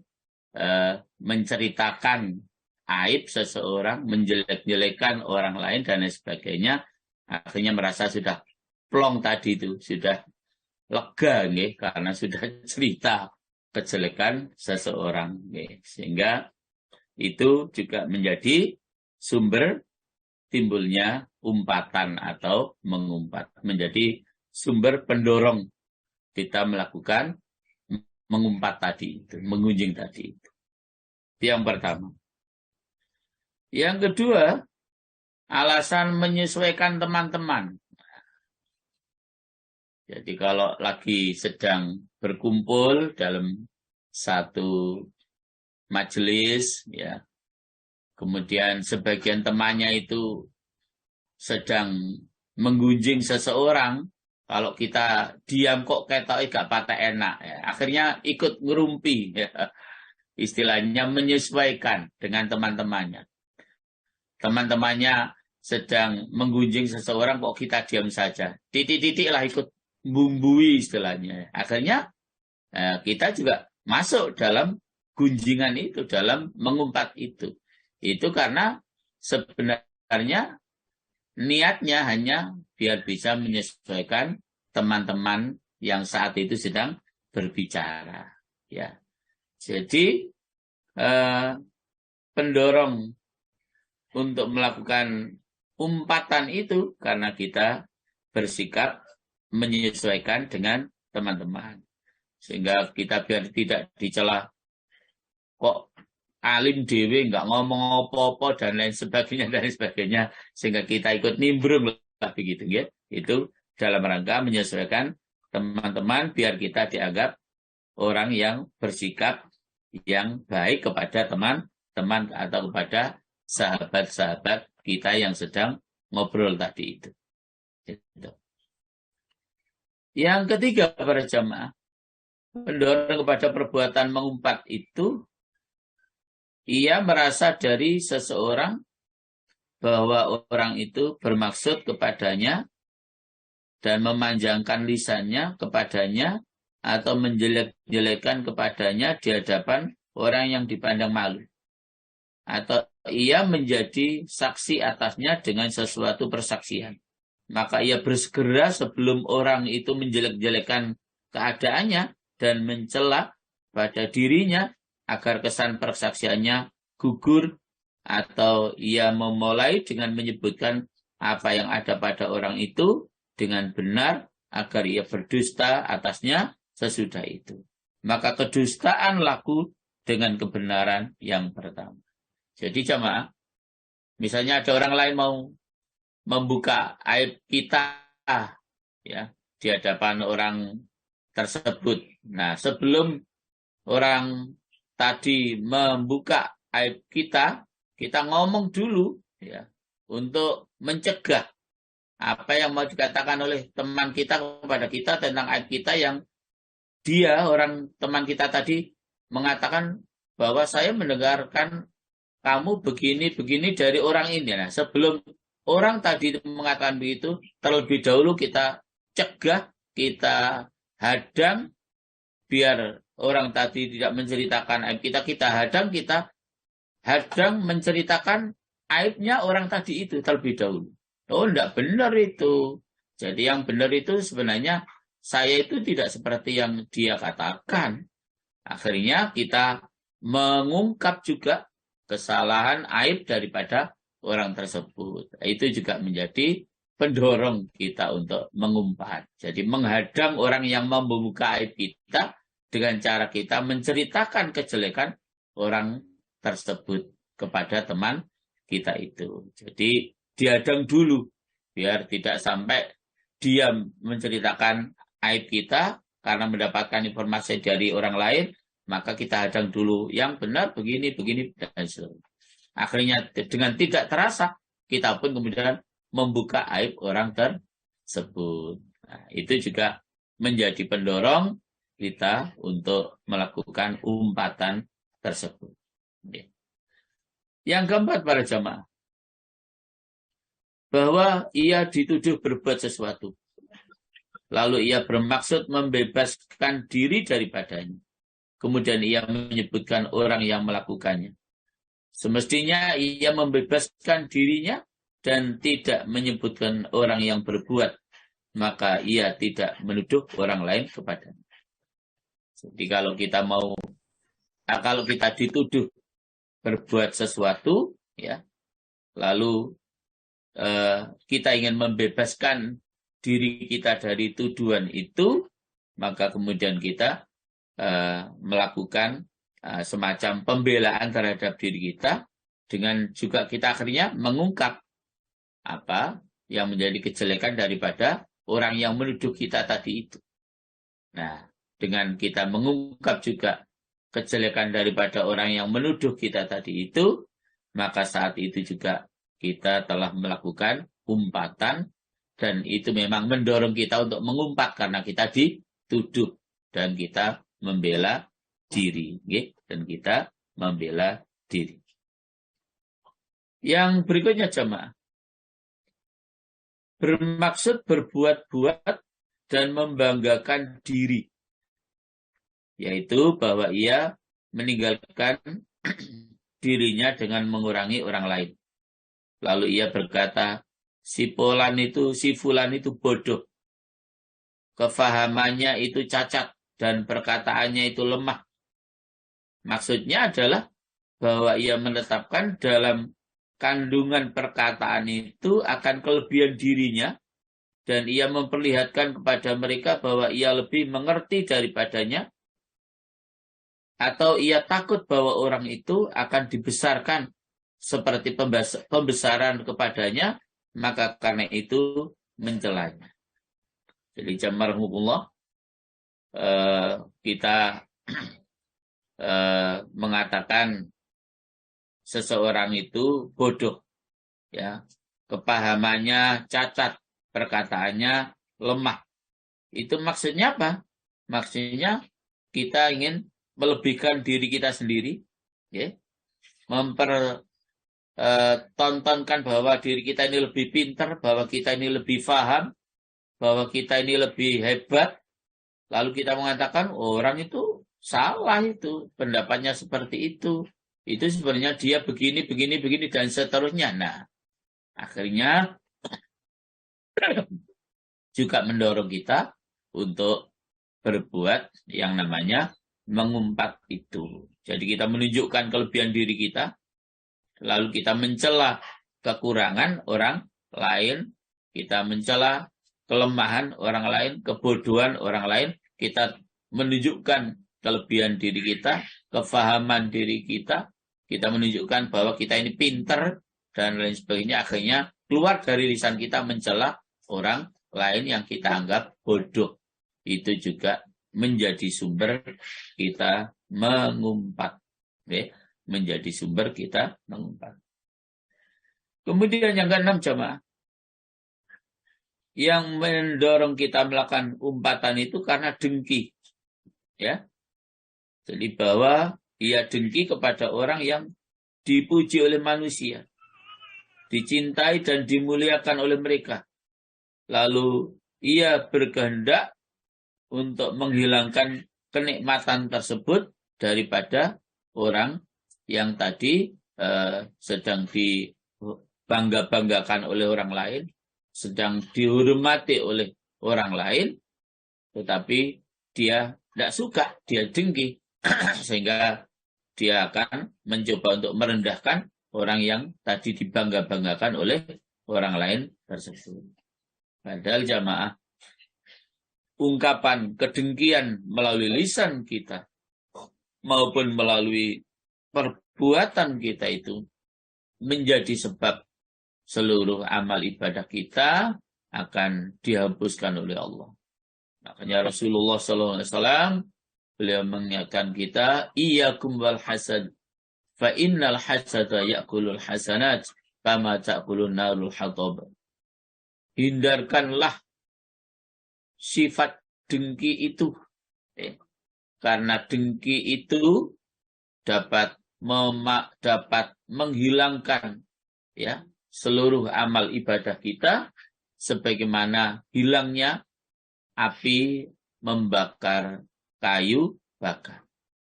menceritakan aib seseorang, menjelek-jelekan orang lain, dan lain sebagainya. Akhirnya merasa sudah plong tadi itu, sudah lega, karena sudah cerita kejelekan seseorang. Sehingga itu juga menjadi sumber timbulnya umpatan atau mengumpat. Menjadi sumber pendorong kita melakukan mengumpat tadi itu, mengunjing tadi itu. Yang pertama. Yang kedua, alasan menyesuaikan teman-teman. Jadi kalau lagi sedang berkumpul dalam satu majelis, ya, kemudian sebagian temannya itu sedang menggunjing seseorang, kalau kita diam kok ketok gak patah enak, ya. Akhirnya ikut ngerumpi, ya. Istilahnya menyesuaikan dengan teman-temannya. Teman-temannya sedang menggunjing seseorang kok kita diam saja. Titik-titik lah ikut bumbui istilahnya. Akhirnya kita juga masuk dalam gunjingan itu, dalam mengumpat itu. Itu karena sebenarnya niatnya hanya biar bisa menyesuaikan teman-teman yang saat itu sedang berbicara. Ya, jadi pendorong untuk melakukan umpatan itu karena kita bersikap menyesuaikan dengan teman-teman. Sehingga kita biar tidak dicela kok alim dewe nggak ngomong apa-apa dan lain sebagainya, sehingga kita ikut nimbrung lah begitu ya. Itu dalam rangka menyesuaikan teman-teman biar kita dianggap orang yang bersikap yang baik kepada teman-teman atau kepada sahabat-sahabat kita yang sedang ngobrol tadi itu. Gitu. Yang ketiga para jamaah, pendorong kepada perbuatan mengumpat itu, ia merasa dari seseorang bahwa orang itu bermaksud kepadanya dan memanjangkan lisannya kepadanya atau menjelek-jelekan kepadanya di hadapan orang yang dipandang malu. Atau ia menjadi saksi atasnya dengan sesuatu persaksian. Maka ia bersegera sebelum orang itu menjelek-jelekan keadaannya dan mencela pada dirinya agar kesan persaksiannya gugur, atau ia memulai dengan menyebutkan apa yang ada pada orang itu dengan benar agar ia berdusta atasnya sesudah itu. Maka kedustaan laku dengan kebenaran yang pertama. Jadi jamaah, misalnya ada orang lain mau membuka aib kita ya di hadapan orang tersebut. Nah, sebelum orang tadi membuka aib kita ngomong dulu ya untuk mencegah apa yang mau dikatakan oleh teman kita kepada kita tentang aib kita yang dia, orang teman kita tadi, mengatakan bahwa saya mendengarkan kamu begini-begini dari orang ini. Nah, sebelum orang tadi mengatakan begitu, terlebih dahulu kita cegah, kita hadang, biar orang tadi tidak menceritakan aib kita, kita hadang menceritakan aibnya orang tadi itu terlebih dahulu. Oh, enggak benar itu. Jadi yang benar itu sebenarnya saya itu tidak seperti yang dia katakan. Akhirnya kita mengungkap juga kesalahan aib daripada orang tersebut. Itu juga menjadi pendorong kita untuk mengumpat. Jadi menghadang orang yang membuka aib kita dengan cara kita menceritakan kejelekan orang tersebut kepada teman kita itu. Jadi dihadang dulu biar tidak sampai dia menceritakan aib kita karena mendapatkan informasi dari orang lain, maka kita hadang dulu yang benar begini dan sebagainya. Akhirnya dengan tidak terasa kita pun kemudian membuka aib orang tersebut. Nah, itu juga menjadi pendorong kita untuk melakukan umpatan tersebut. Yang keempat para jamaah, bahwa ia dituduh berbuat sesuatu, lalu ia bermaksud membebaskan diri daripadanya. Kemudian ia menyebutkan orang yang melakukannya. Semestinya ia membebaskan dirinya dan tidak menyebutkan orang yang berbuat, maka ia tidak menuduh orang lain kepadanya. Jadi kalau kita dituduh berbuat sesuatu, ya, lalu kita ingin membebaskan diri kita dari tuduhan itu, maka kemudian kita melakukan semacam pembelaan terhadap diri kita, dengan juga kita akhirnya mengungkap apa yang menjadi kejelekan daripada orang yang menuduh kita tadi itu. Nah, dengan kita mengungkap juga kejelekan daripada orang yang menuduh kita tadi itu, maka saat itu juga kita telah melakukan umpatan, dan itu memang mendorong kita untuk mengumpat karena kita dituduh, dan kita membela diri, dan kita membela diri. Yang berikutnya jemaah, bermaksud berbuat-buat dan membanggakan diri, yaitu bahwa ia meninggalkan dirinya dengan mengurangi orang lain. Lalu ia berkata, si fulan itu bodoh, kefahamannya itu cacat, dan perkataannya itu lemah. Maksudnya adalah bahwa ia menetapkan dalam kandungan perkataan itu akan kelebihan dirinya, dan ia memperlihatkan kepada mereka bahwa ia lebih mengerti daripadanya, atau ia takut bahwa orang itu akan dibesarkan seperti pembesaran kepadanya, maka karena itu mencelanya. Jadi jamarahumullah, kita mengatakan seseorang itu bodoh, ya, kepahamannya cacat, perkataannya lemah. Itu maksudnya apa? Maksudnya kita ingin melebihkan diri kita sendiri, ya, tontonkan bahwa diri kita ini lebih pintar, bahwa kita ini lebih paham, bahwa kita ini lebih hebat, lalu kita mengatakan orang itu salah, itu pendapatnya seperti itu sebenarnya dia begini, dan seterusnya. Nah, akhirnya juga mendorong kita untuk berbuat yang namanya mengumpat itu. Jadi kita menunjukkan kelebihan diri kita, lalu kita mencela kekurangan orang lain, kita mencela kelemahan orang lain, kebodohan orang lain, kita menunjukkan kelebihan diri kita, kefahaman diri kita menunjukkan bahwa kita ini pinter, dan lain sebagainya. Akhirnya keluar dari lisan kita mencela orang lain yang kita anggap bodoh. Itu juga menjadi sumber kita mengumpat. Menjadi sumber kita mengumpat. Kemudian yang keenam jemaah, yang mendorong kita melakukan umpatan itu karena dengki, ya. Jadi bahwa ia dengki kepada orang yang dipuji oleh manusia, dicintai dan dimuliakan oleh mereka. Lalu ia berkehendak untuk menghilangkan kenikmatan tersebut daripada orang yang tadi sedang dibangga-banggakan oleh orang lain, sedang dihormati oleh orang lain, tetapi dia tidak suka, dia dengki, sehingga dia akan mencoba untuk merendahkan orang yang tadi dibangga-banggakan oleh orang lain tersebut. Padahal jamaah, ungkapan kedengkian melalui lisan kita maupun melalui perbuatan kita itu menjadi sebab seluruh amal ibadah kita akan dihapuskan oleh Allah. Makanya Rasulullah SAW, beliau mengingatkan kita, iyyakum wal hasad, fa innal hasada ya'kulul hasanat kama ta'kulun narul hatab. Hindarkanlah sifat dengki itu, karena dengki itu dapat menghilangkan, ya, seluruh amal ibadah kita, sebagaimana hilangnya api membakar kayu bakar.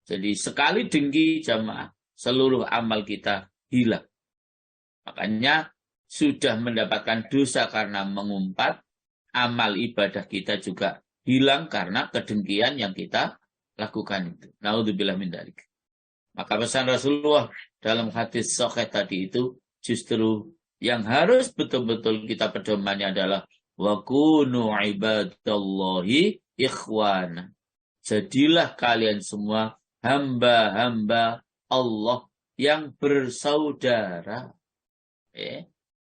Jadi sekali dengki jamaah, seluruh amal kita hilang. Makanya sudah mendapatkan dosa karena mengumpat, amal ibadah kita juga hilang karena kedengkian yang kita lakukan itu. Naudzubillah min dzalik. Maka pesan Rasulullah dalam hadis sahih tadi itu justru yang harus betul-betul kita pedomani adalah wa kunu ibadallahi ikhwana. Jadilah kalian semua hamba-hamba Allah yang bersaudara.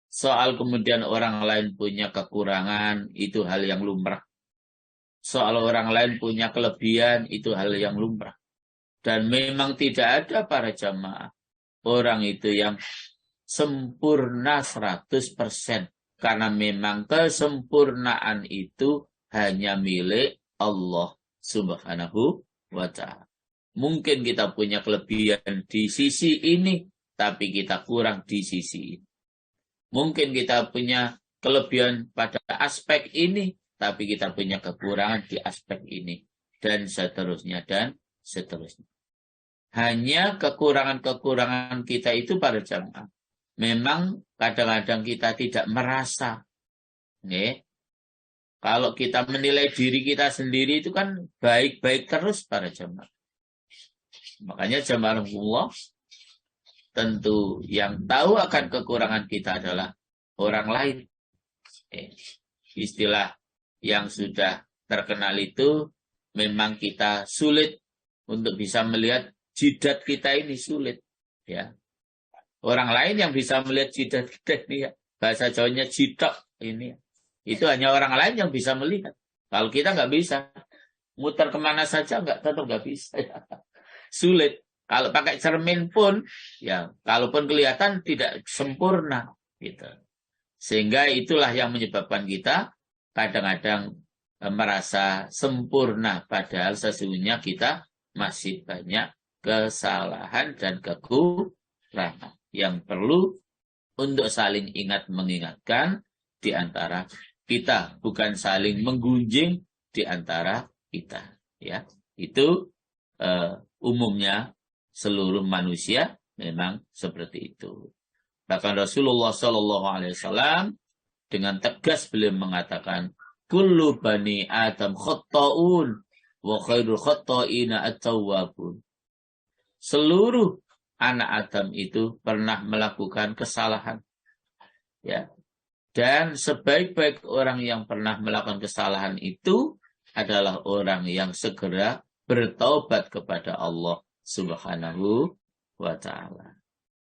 Soal kemudian orang lain punya kekurangan, itu hal yang lumrah. Soal orang lain punya kelebihan, itu hal yang lumrah. Dan memang tidak ada para jamaah orang itu yang sempurna 100%. Karena memang kesempurnaan itu hanya milik Allah Subhanahu wa ta'ala. Mungkin kita punya kelebihan di sisi ini, tapi kita kurang di sisi ini. Mungkin kita punya kelebihan pada aspek ini, tapi kita punya kekurangan di aspek ini. Dan seterusnya, dan seterusnya. Hanya kekurangan-kekurangan kita itu para jamaah. Memang kadang-kadang kita tidak merasa. Kalau kita menilai diri kita sendiri itu kan baik-baik terus para jamaah. Makanya jamaah Allah tentu yang tahu akan kekurangan kita adalah orang lain. Istilah yang sudah terkenal itu memang kita sulit untuk bisa melihat jidat kita ini sulit. Ya. Orang lain yang bisa melihat jidat kita ini ya. Bahasa Jawanya jidak ini. Itu hanya orang lain yang bisa melihat. Kalau kita nggak bisa. Muter kemana saja tetap nggak bisa. Ya. Sulit. Kalau pakai cermin pun, ya kalaupun kelihatan tidak sempurna. Gitu. Sehingga itulah yang menyebabkan kita kadang-kadang merasa sempurna. Padahal sesungguhnya kita masih banyak kesalahan dan kekurangan yang perlu untuk saling ingat mengingatkan di antara kita, bukan saling menggunjing di antara kita. Ya, itu umumnya seluruh manusia memang seperti itu. Bahkan Rasulullah SAW dengan tegas beliau mengatakan, kullu bani Adam khatta'un wa khairul khatta'ina at-tawwabun. Seluruh anak Adam itu pernah melakukan kesalahan. Ya. Dan sebaik-baik orang yang pernah melakukan kesalahan itu adalah orang yang segera bertaubat kepada Allah Subhanahu wa ta'ala.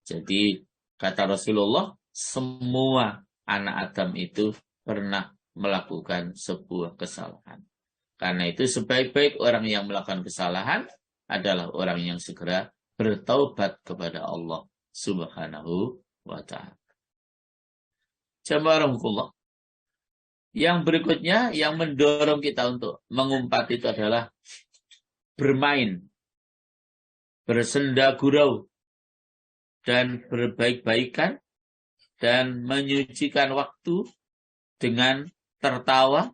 Jadi kata Rasulullah, semua anak Adam itu pernah melakukan sebuah kesalahan. Karena itu sebaik-baik orang yang melakukan kesalahan adalah orang yang segera bertaubat kepada Allah Subhanahu wa ta'ala. Jamaah rahmatullah. Yang berikutnya yang mendorong kita untuk mengumpat itu adalah bermain, bersenda gurau, dan berbaik-baikan, dan menyucikan waktu dengan tertawa,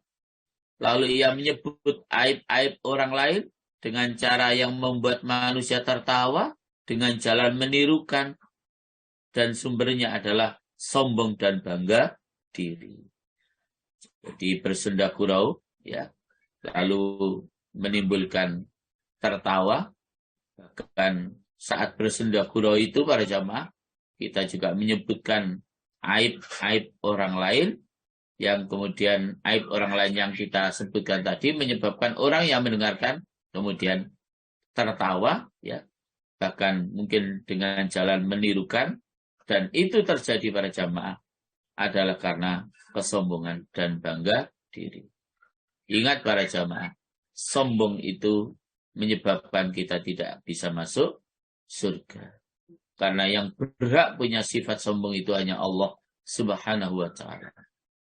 lalu ia menyebut aib-aib orang lain dengan cara yang membuat manusia tertawa, dengan jalan menirukan, dan sumbernya adalah sombong dan bangga diri. Jadi bersenda gurau, ya, lalu menimbulkan tertawa. Bahkan saat bersenda gurau itu para jamaah, kita juga menyebutkan aib-aib orang lain, yang kemudian aib orang lain yang kita sebutkan tadi menyebabkan orang yang mendengarkan kemudian tertawa, ya, bahkan mungkin dengan jalan menirukan, dan itu terjadi pada jamaah adalah karena kesombongan dan bangga diri. Ingat para jamaah, sombong itu menyebabkan kita tidak bisa masuk surga. Karena yang berhak punya sifat sombong itu hanya Allah Subhanahu wa ta'ala.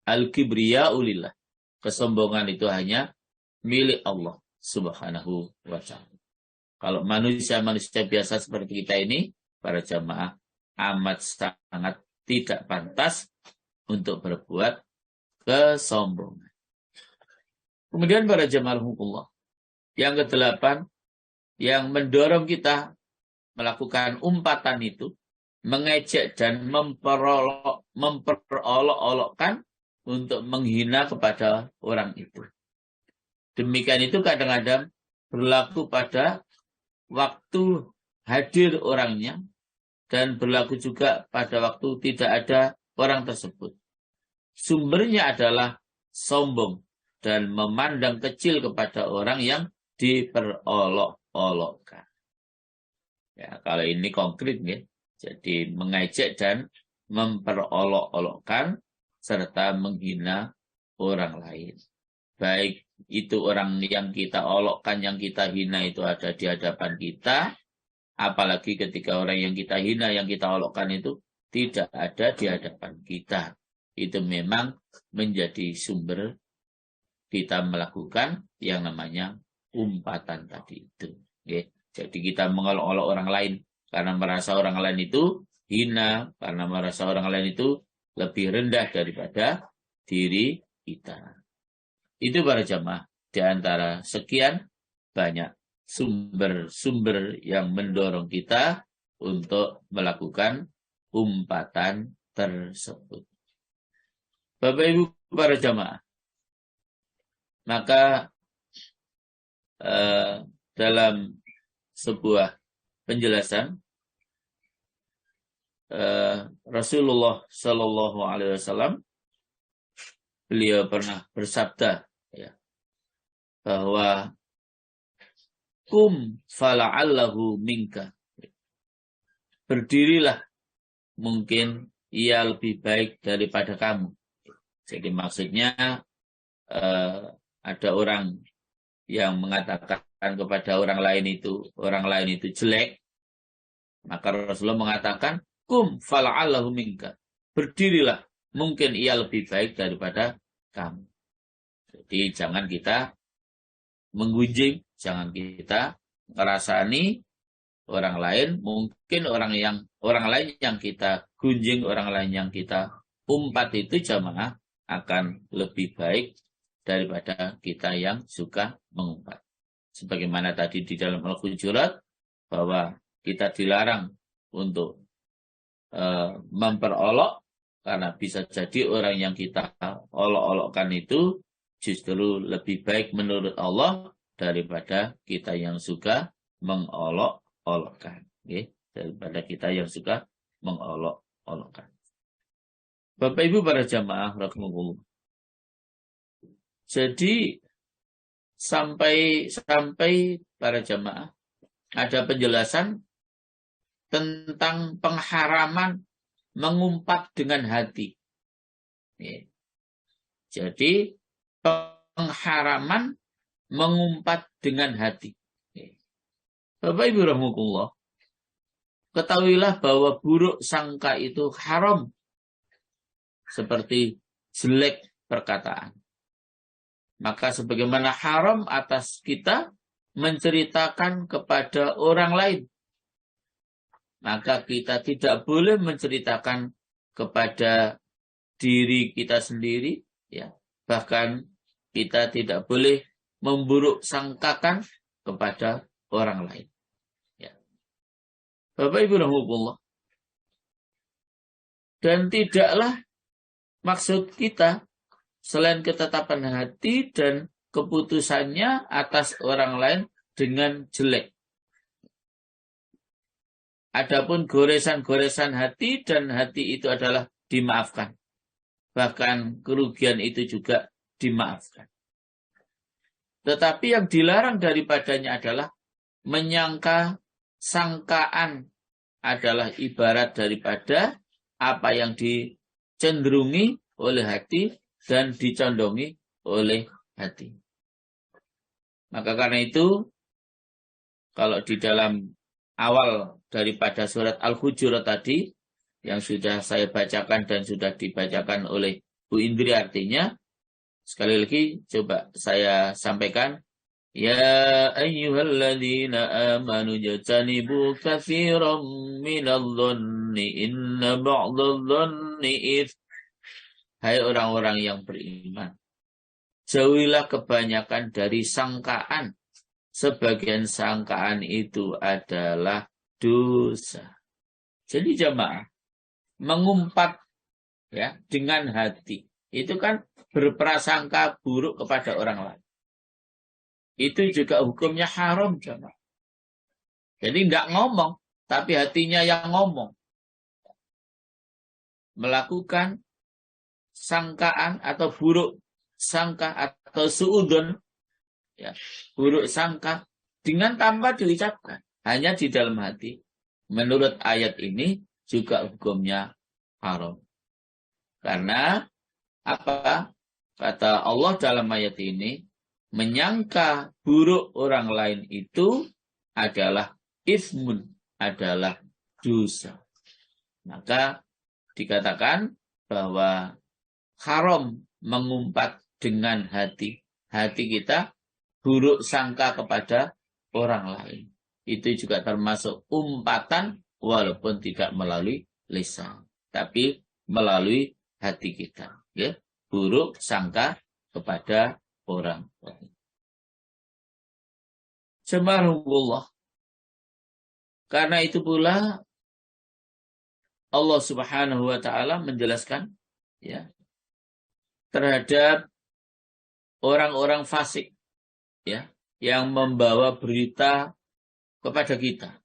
Al-kibriya'u lillah. Kesombongan itu hanya milik Allah Subhanahu wa ta'ala. Kalau manusia-manusia biasa seperti kita ini, para jamaah amat sangat tidak pantas untuk berbuat kesombongan. Kemudian para jamaah rahmatullah, yang ke-8 yang mendorong kita melakukan umpatan itu, mengejek dan memperolok-olokkan untuk menghina kepada orang itu. Demikian itu kadang-kadang berlaku pada waktu hadir orangnya, dan berlaku juga pada waktu tidak ada orang tersebut. Sumbernya adalah sombong dan memandang kecil kepada orang yang diperolok-olokkan. Ya, kalau ini konkret ya. Jadi mengejek dan memperolok-olokkan serta menghina orang lain. Baik itu orang yang kita olokkan, yang kita hina itu ada di hadapan kita, apalagi ketika orang yang kita hina, yang kita olokkan itu tidak ada di hadapan kita. Itu memang menjadi sumber kita melakukan yang namanya umpatan tadi itu. Okay. Jadi kita mengolok-olok orang lain karena merasa orang lain itu hina, karena merasa orang lain itu lebih rendah daripada diri kita. Itu para jamaah, di antara sekian banyak sumber-sumber yang mendorong kita untuk melakukan umpatan tersebut. Bapak Ibu para jamaah, maka dalam sebuah penjelasan Rasulullah Shallallahu Alaihi Wasallam, beliau pernah bersabda ya, bahwa kum fala'allahu minka, berdirilah, mungkin ia lebih baik daripada kamu. Jadi maksudnya ada orang yang mengatakan kepada orang lain itu jelek, maka Rasulullah mengatakan kum fala'allahu minka, berdirilah, mungkin ia lebih baik daripada kamu. Jadi jangan kita menggunjing, jangan kita ngerasani orang lain. Mungkin orang lain yang kita gunjing, orang lain yang kita umpat itu jamaah akan lebih baik daripada kita yang suka mengumpat. Sebagaimana tadi di dalam Al-Hujurat bahwa kita dilarang untuk memperolok, karena bisa jadi orang yang kita olok-olokkan itu justru lebih baik menurut Allah daripada kita yang suka mengolok-olokkan. Okay? Daripada kita yang suka mengolok-olokkan. Bapak Ibu para jamaah rahimakumullah. Jadi sampai para jamaah ada penjelasan tentang pengharaman mengumpat dengan hati. Ya. Jadi pengharaman mengumpat dengan hati. Ya. Bapak Ibu rahimakumullah, ketahuilah bahwa buruk sangka itu haram, seperti jelek perkataan. Maka sebagaimana haram atas kita menceritakan kepada orang lain, maka kita tidak boleh menceritakan kepada diri kita sendiri, ya. Bahkan kita tidak boleh memburuk sangkakan kepada orang lain. Ya. Bapak Ibu rahimakumullah. Dan tidaklah maksud kita selain ketetapan hati dan keputusannya atas orang lain dengan jelek. Adapun goresan-goresan hati, dan hati itu adalah dimaafkan. Bahkan kerugian itu juga dimaafkan. Tetapi yang dilarang daripadanya adalah menyangka. Sangkaan adalah ibarat daripada apa yang dicenderungi oleh hati dan dicondongi oleh hati. Maka karena itu, kalau di dalam awal daripada surat Al-Hujurat tadi, yang sudah saya bacakan dan sudah dibacakan oleh Bu Indri, artinya, sekali lagi coba saya sampaikan, ya ayyuhalladzina amanu jatanibu katsiran minadh-dhanni inna ba'dadh-dhanni its. Hai orang-orang yang beriman, jauhilah kebanyakan dari sangkaan. Sebagian sangkaan itu adalah dosa. Jadi jamaah, mengumpat ya dengan hati itu kan berprasangka buruk kepada orang lain. Itu juga hukumnya haram jamaah. Jadi enggak ngomong, tapi hatinya yang ngomong. Melakukan sangkaan atau buruk sangka atau suudon, ya, buruk sangka dengan tanpa diucapkan, hanya di dalam hati. Menurut ayat ini juga hukumnya haram. Karena apa? Kata Allah dalam ayat ini, menyangka buruk orang lain itu adalah ismun, adalah dosa. Maka dikatakan bahwa haram mengumpat dengan hati. Hati kita buruk sangka kepada orang lain. Itu juga termasuk umpatan walaupun tidak melalui lisan, tapi melalui hati kita. Ya, buruk sangka kepada orang lain. Subhanallah. Karena itu pula Allah Subhanahu wa taala menjelaskan, ya, terhadap orang-orang fasik, ya, yang membawa berita kepada kita.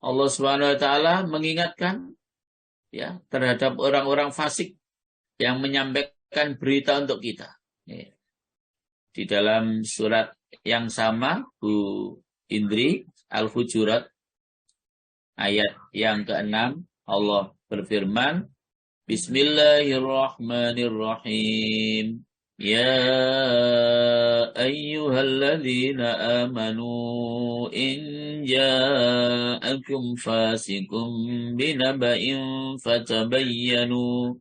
Allah Subhanahu wa taala mengingatkan, ya, terhadap orang-orang fasik yang menyampaikan berita untuk kita. Ya. Di dalam surat yang sama, Bu Indri, Al-Hujurat, ayat yang ke-6, Allah berfirman, Bismillahirrahmanirrahim. Ya ayyuhalladzina amanu in ja'akum fasikum binaba'in fatabayyanu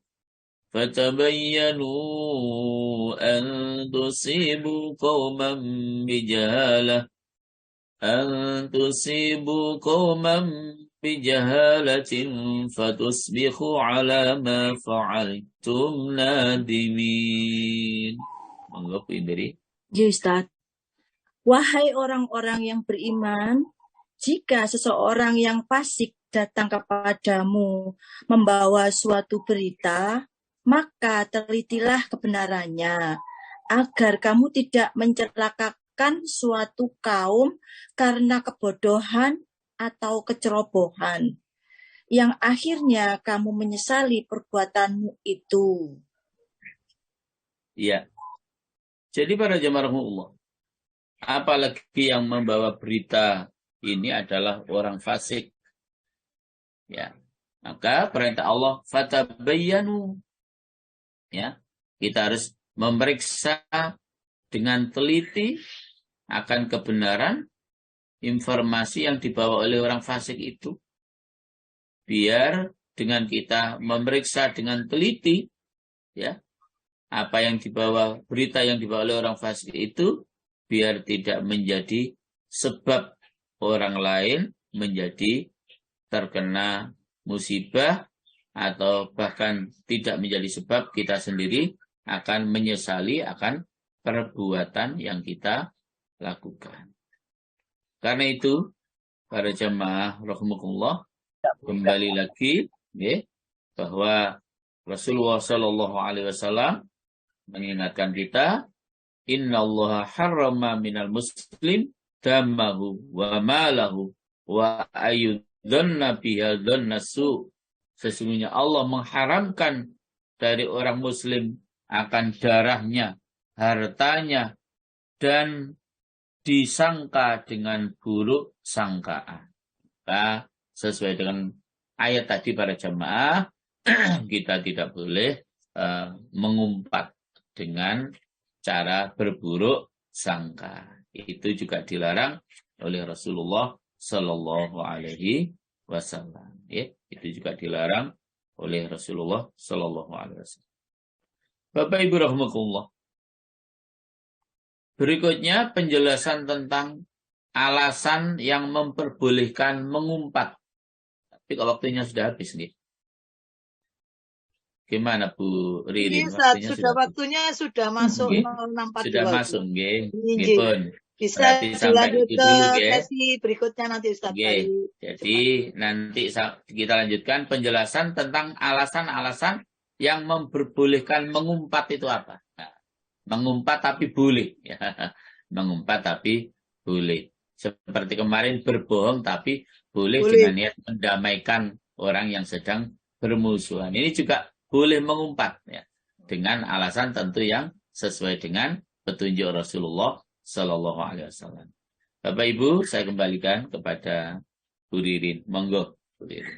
an tusibu qauman bijahalatin fatusbihu ala ma fa'altum nadimin. Monggo Bu Indri. Ya Ustaz. Wahai orang-orang yang beriman, jika seseorang yang fasik datang kepadamu membawa suatu berita, maka telitilah kebenarannya, agar kamu tidak mencelakakan suatu kaum karena kebodohan atau kecerobohan, yang akhirnya kamu menyesali perbuatanmu itu. Ya. Jadi para jemaah Allah, apalagi yang membawa berita ini adalah orang fasik, ya, maka perintah Allah fatabayyanu, ya, kita harus memeriksa dengan teliti akan kebenaran informasi yang dibawa oleh orang fasik itu, biar dengan kita memeriksa dengan teliti, ya, apa yang dibawa, berita yang dibawa oleh orang fasik itu, biar tidak menjadi sebab orang lain menjadi terkena musibah, atau bahkan tidak menjadi sebab kita sendiri akan menyesali akan perbuatan yang kita lakukan. Karena itu, para jemaah rahimakumullah, kembali lagi, ya, bahwa Rasulullah Shallallahu Alaihi Wasallam mengingatkan kita, Inna Allah harrama minal muslim damahu wa malahu wa ayudhanna biha dhannasu. Sesungguhnya Allah mengharamkan dari orang muslim akan darahnya, hartanya, dan disangka dengan buruk sangkaan. Nah, sesuai dengan ayat tadi para jemaah, kita tidak boleh mengumpat dengan cara berburuk sangka. Itu juga dilarang oleh Rasulullah Sallallahu Alaihi Wasallam. Ya, itu juga dilarang oleh Rasulullah Sallallahu Alaihi Wasallam. Bapak Ibu rahimakumullah. Berikutnya penjelasan tentang alasan yang memperbolehkan mengumpat. Tapi kalau waktunya sudah habis nih. Gimana Bu Ririn? Waktunya sudah masuk 06.42. Sudah masuk nggih. Bisa dilanjut ke sesi berikutnya nanti Ustaz. Jadi nanti kita lanjutkan penjelasan tentang alasan-alasan yang memperbolehkan mengumpat itu apa. Nah, mengumpat tapi boleh. Ya. Mengumpat tapi boleh. Seperti kemarin berbohong tapi boleh dengan niat mendamaikan orang yang sedang bermusuhan. Ini juga boleh mengumpat ya, dengan alasan tentu yang sesuai dengan petunjuk Rasulullah Shallallahu Alaihi Wasallam. Bapak Ibu, saya kembalikan kepada Bu Ririn. Monggo, Bu Ririn.